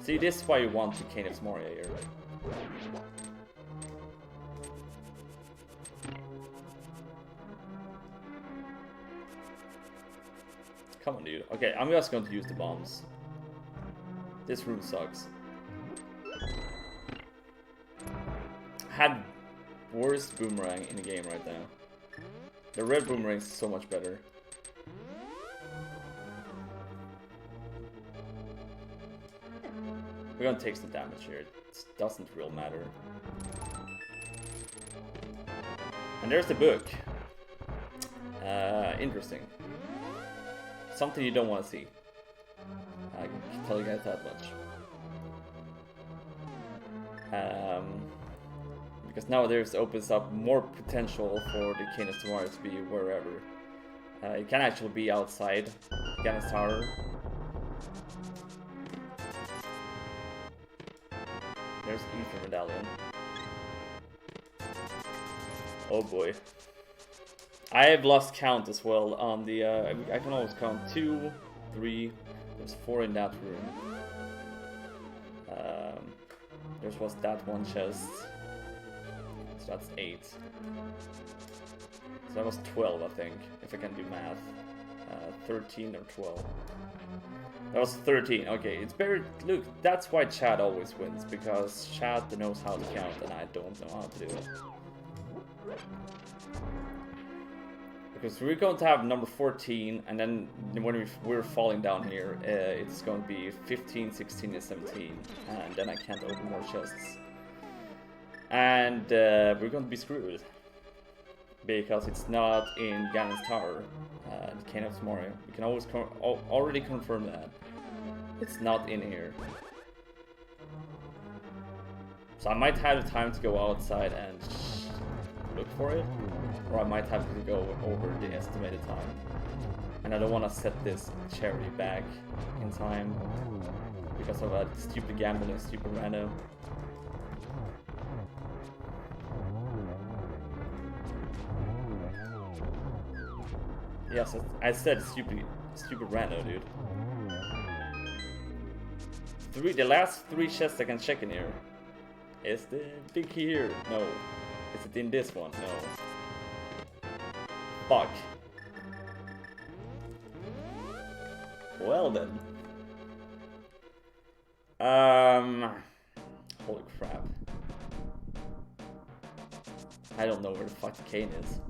See, this is why you want the Cane of Samoria here. Come on, dude. Okay, I'm just going to use the bombs. This room sucks. Had worst boomerang in the game right now. The red boomerang is so much better. We're gonna take some damage here. It doesn't really matter. And there's the book. Interesting. Something you don't want to see. I can tell you guys that much. Because now there's opens up more potential for the Cane of Samoria to be wherever. It can actually be outside Ganon's Tower. There's Ether Medallion. Oh boy. I have lost count as well on the, I can always count 2, 3, there's 4 in that room. There was that one chest, so that's 8. So that was 12, I think, if I can do math. 13 or 12. That was 13, okay, it's better, look, that's why Chad always wins, because Chad knows how to count and I don't know how to do it. Because we're going to have number 14, and then when we're falling down here, it's going to be 15, 16, and 17, and then I can't open more chests. And we're going to be screwed, because it's not in Ganon's Tower. and Kane of Mario. We can always already confirm that. It's not in here. So I might have time to go outside and look for it. Or I might have to go over the estimated time. And I don't want to set this cherry back in time because of a stupid gamble and stupid rando. Yes, I said stupid rando, dude. The last 3 chests I can check in here. Is the big key here? No. Is it in this one? No. Fuck. Well then. Holy crap. I don't know where the fuck the cane is.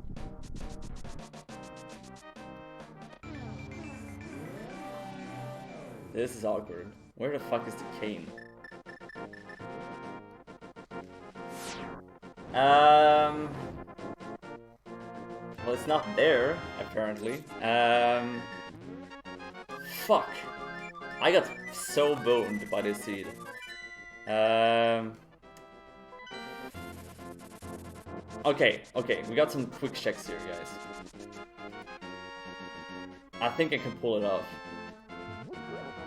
This is awkward. Where the fuck is the cane? Well, it's not there, apparently. Fuck. I got so boned by this seed. Okay, we got some quick checks here, guys. I think I can pull it off.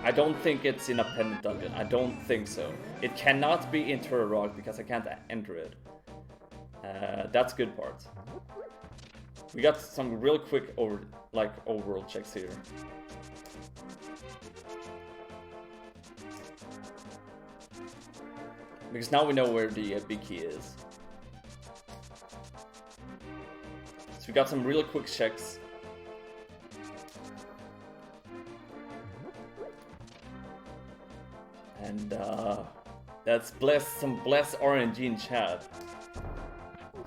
I don't think it's in a pendant dungeon. I don't think so. It cannot be into a rock because I can't enter it. That's good part. We got some real quick overworld checks here. Because now we know where the big key is. So we got some real quick checks. And that's some blessed RNG in chat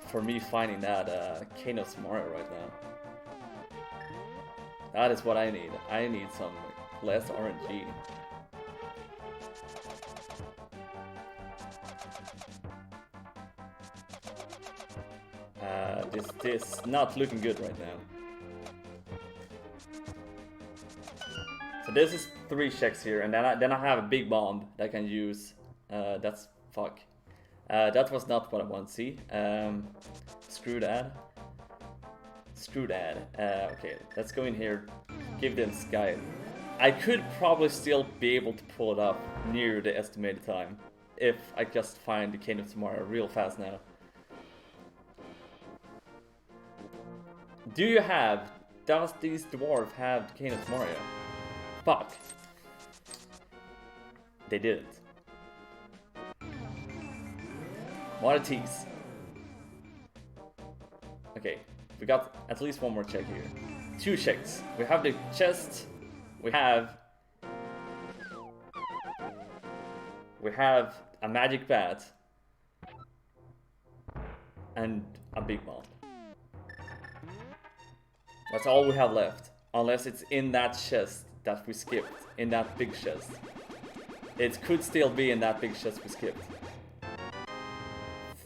for me finding that Kane of Mario right now. That is what I need. I need some blessed RNG. This not looking good right now. So this is 3 checks here, and then I have a big bomb that I can use. That's fuck. That was not what I want to see. Screw that. Okay, let's go in here. Give them Sky. I could probably still be able to pull it up near the estimated time if I just find the Cane of Tomorrow real fast now. Does these dwarves have the Cane of Mario? Fuck. They didn't. What a tease. Okay, we got at least one more check here. 2 checks. We have the chest. We have a magic bat. And a big bomb. That's all we have left. Unless it's in that chest that we skipped. In that big chest. It could still be in that big chest we skipped.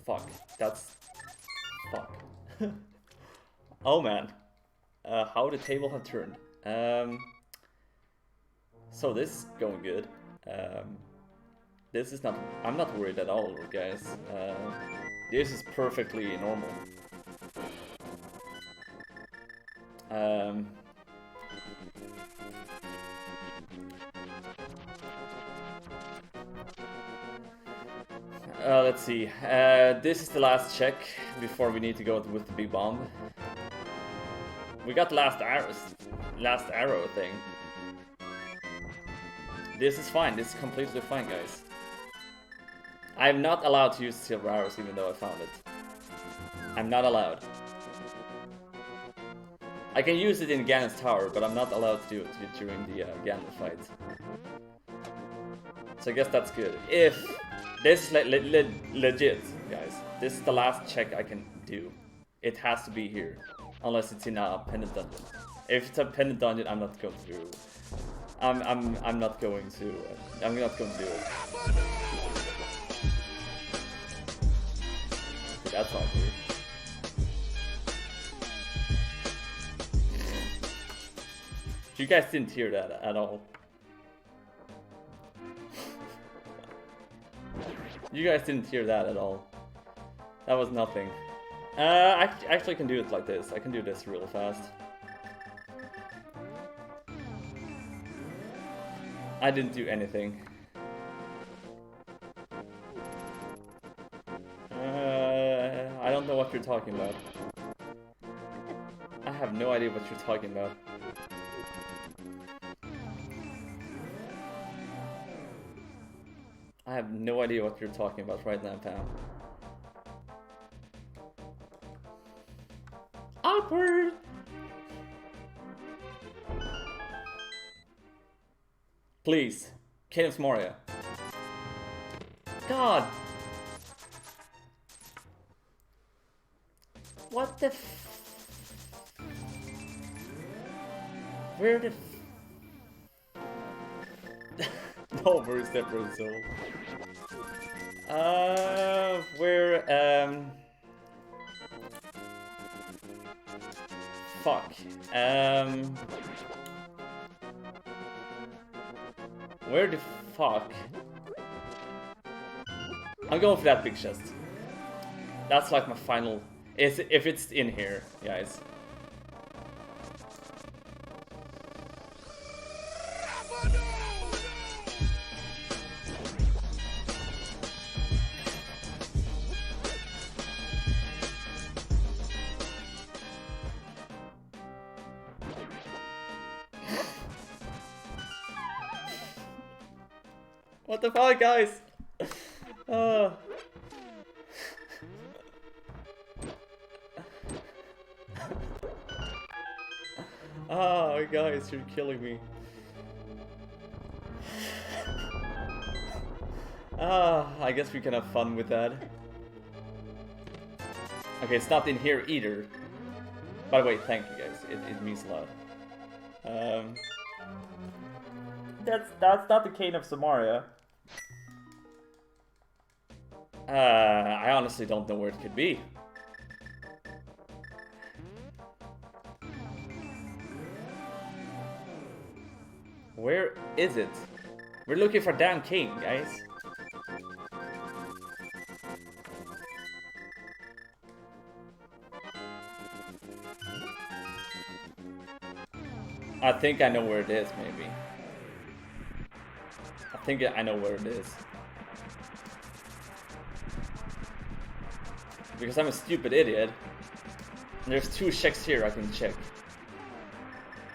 Fuck. That's... Fuck. Oh man. How the table have turned. So this is going good. This is not... I'm not worried at all, guys. This is perfectly normal. Let's see. This is the last check before we need to go with the big bomb. We got last arrow thing. This is fine. This is completely fine, guys. I'm not allowed to use silver arrows even though I found it. I'm not allowed. I can use it in Ganon's tower, but I'm not allowed to do it during the Ganon fight. So I guess that's good. If this is legit, guys, this is the last check I can do. It has to be here, unless it's in a pendant dungeon. If it's a pendant dungeon, I'm not going to do. I'm not going to. I'm not going to do it. That's awkward. You guys didn't hear that at all. You guys didn't hear that at all. That was nothing. I actually can do it like this. I can do this real fast. I didn't do anything. I don't know what you're talking about. I have no idea what you're talking about. I have no idea what you're talking about right now, Pam. Awkward! Please, Cadence Moria. God! What the Where the No, where's that result? Fuck. Where the fuck? I'm going for that big chest. That's like my final. If it's in here, guys. What the fuck, guys? Guys, you're killing me. I guess we can have fun with that. Okay, it's not in here either. By the way, thank you guys. It means a lot. That's not the Cane of Samaria. I honestly don't know where it could be. Where is it? We're looking for damn Cane, guys. I think I know where it is, maybe. I think I know where it is. Because I'm a stupid idiot. And there's 2 checks here I can check.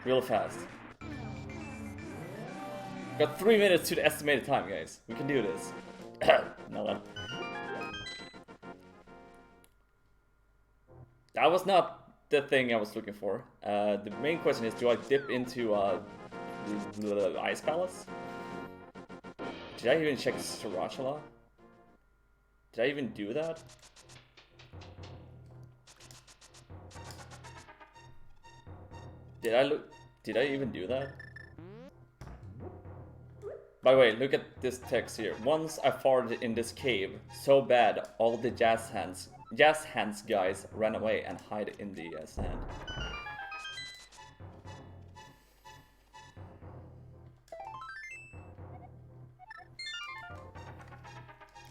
Real fast. Got 3 minutes to the estimated time, guys. We can do this. No. That was not the thing I was looking for. The main question is, do I dip into the Ice Palace? Did I even check Sriracha? Did I even do that? Did I even do that? By the way, look at this text here. Once I farted in this cave so bad, all the jazz hands guys ran away and hide in the sand.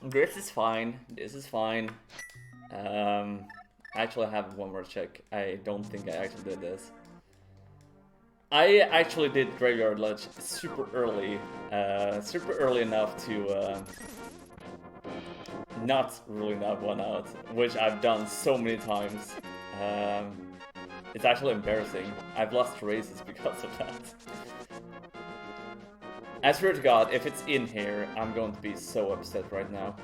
This is fine. This is fine. Actually, I have one more check. I don't think I actually did this. I actually did Graveyard Lodge super early enough to not ruling that one out, which I've done so many times. It's actually embarrassing. I've lost races because of that. I swear to God, if it's in here, I'm going to be so upset right now.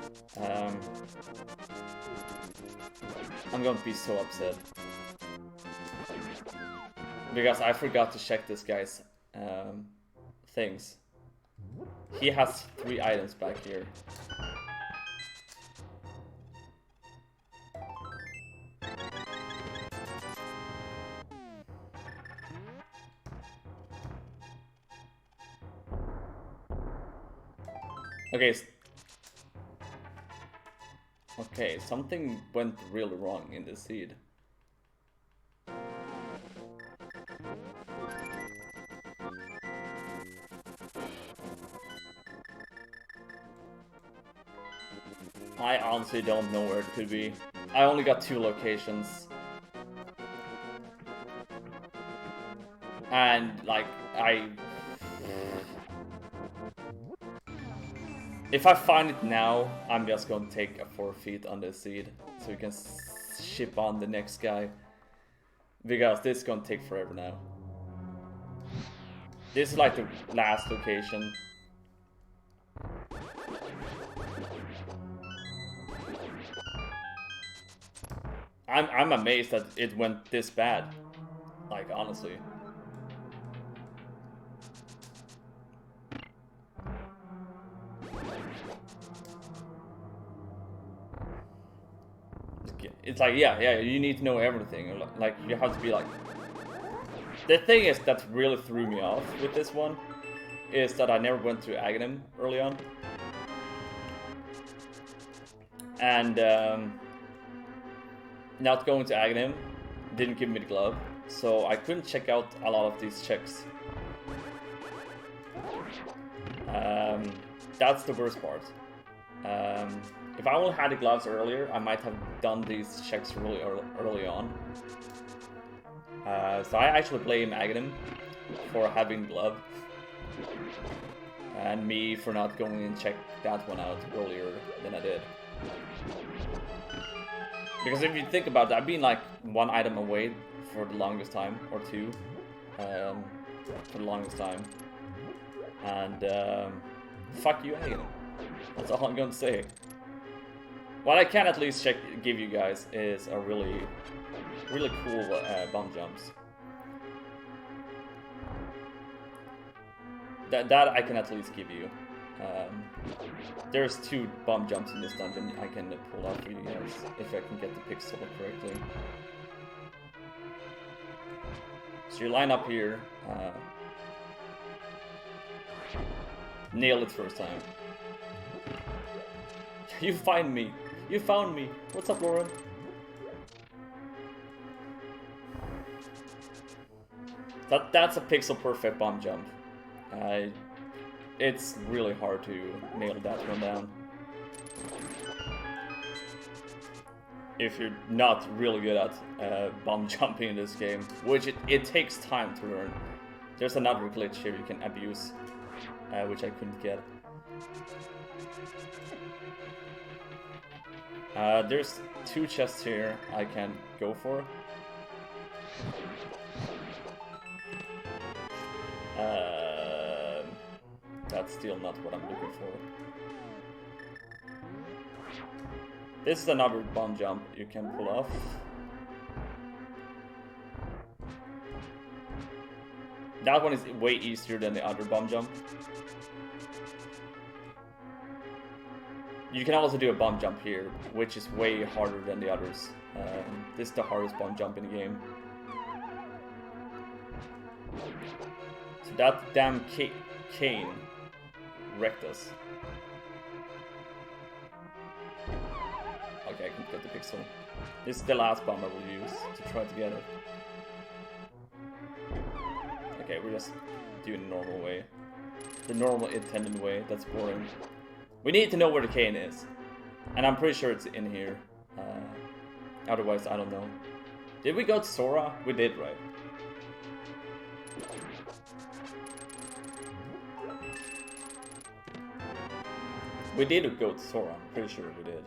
I'm going to be so upset. Because I forgot to check this guy's things. He has 3 items back here. Okay, something went really wrong in this seed. I honestly don't know where it could be. I only got 2 locations. And, like, if I find it now, I'm just gonna take a forfeit on this seed. So we can ship on the next guy. Because this is gonna take forever now. This is like the last location. I'm amazed that it went this bad. Like, honestly. It's like, yeah, you need to know everything. Like, you have to be like... The thing is that really threw me off with this one is that I never went to Aghanim early on. And not going to Aghanim didn't give me the glove, so I couldn't check out a lot of these checks. That's the worst part. If I only had the gloves earlier, I might have done these checks really early on. So I actually blame Aghanim for having glove. And me for not going and check that one out earlier than I did. Because if you think about it, I've been like 1 item away for the longest time, or 2. For the longest time. And fuck you, Aghanim. That's all I'm gonna say. What I can at least give you guys is a really cool bomb jumps. That I can at least give you. There's 2 bomb jumps in this dungeon I can pull out for you guys if I can get the pixel correctly. So you line up here. Nail it first time. You find me. You found me. What's up, Lauren? That's a pixel perfect bomb jump. It's really hard to nail that one down. If you're not really good at bomb jumping in this game, which it takes time to learn. There's another glitch here you can abuse, which I couldn't get. There's 2 chests here I can go for. That's still not what I'm looking for. This is another bomb jump you can pull off. That one is way easier than the other bomb jump. You can also do a bomb jump here, which is way harder than the others. This is the hardest bomb jump in the game. So that damn cane wrecked us. Okay, I can get the pixel. This is the last bomb I will use to try to get it. Okay, we're just doing the normal way. The normal intended way, that's boring. We need to know where the cane is. And I'm pretty sure it's in here. Otherwise, I don't know. Did we go to Sora? We did, right? We did go to Sora, I'm pretty sure we did.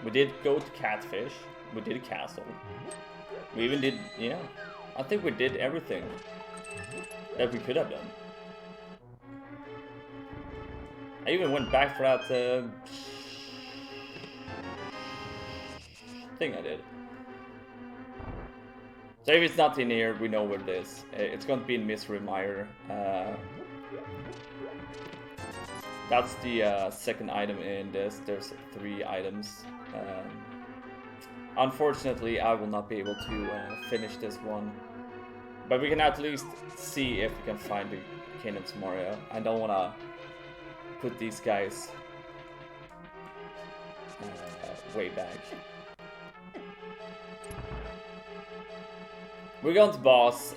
We did go to Catfish. We did a castle. We even did, yeah. I think we did everything that we could have done. I even went back for that thing I did. So if it's not in here, we know where it is. It's going to be in Mystery Mire. That's the second item in this. There's 3 items. Unfortunately, I will not be able to finish this one. But we can at least see if we can find the Kingdoms Mario. I don't want to put these guys way back. We're going to boss.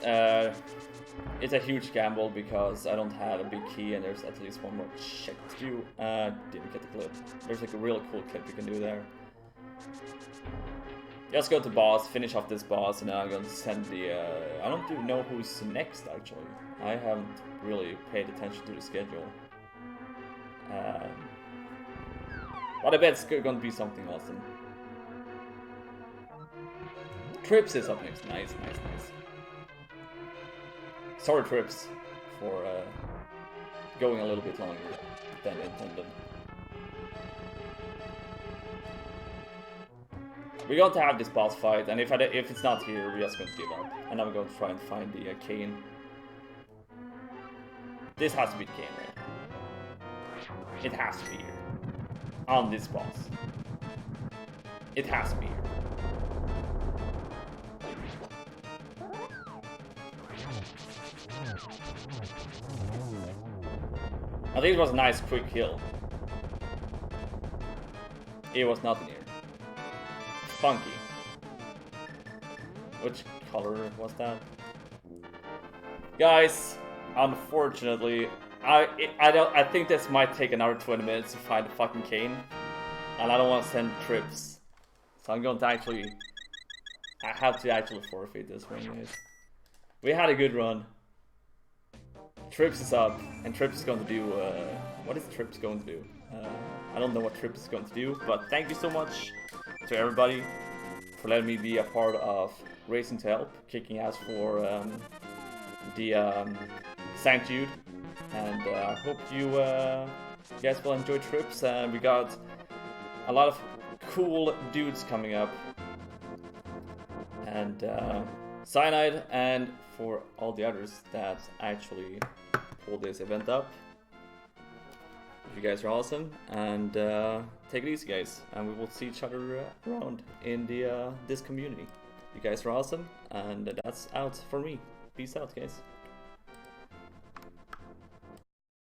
It's a huge gamble because I don't have a big key and there's at least one more check to do. Didn't get the clip. There's like a really cool clip you can do there. Let's go to boss, finish off this boss, and then I'm going to send the... I don't know who's next, actually. I haven't really paid attention to the schedule. But I bet it's going to be something awesome. Trips is up next. Nice, nice, nice. Sorry, Trips, for going a little bit longer than intended. We're going to have this boss fight, and if it's not here, we're just going to give up. And I'm going to try and find the cane. This has to be the cane, right? It has to be here. On this boss. It has to be here. I think it was a nice quick kill. It was not in here. Funky. Which color was that? Guys, unfortunately, I think this might take another 20 minutes to find the fucking cane. And I don't want to send trips. So I'm going to actually... I have to actually forfeit this one, guys. We had a good run. Trips is up, and Trips is going to do... what is Trips going to do? I don't know what Trips is going to do, but thank you so much to everybody for letting me be a part of Racing to Help, kicking ass for the St. Jude. And I hope you guys will enjoy Trips. We got a lot of cool dudes coming up. And Cyanide, and for all the others that actually pulled this event up. You guys are awesome, and take it easy, guys, and we will see each other around in the this community. You guys are awesome, and that's out for me. Peace out, guys.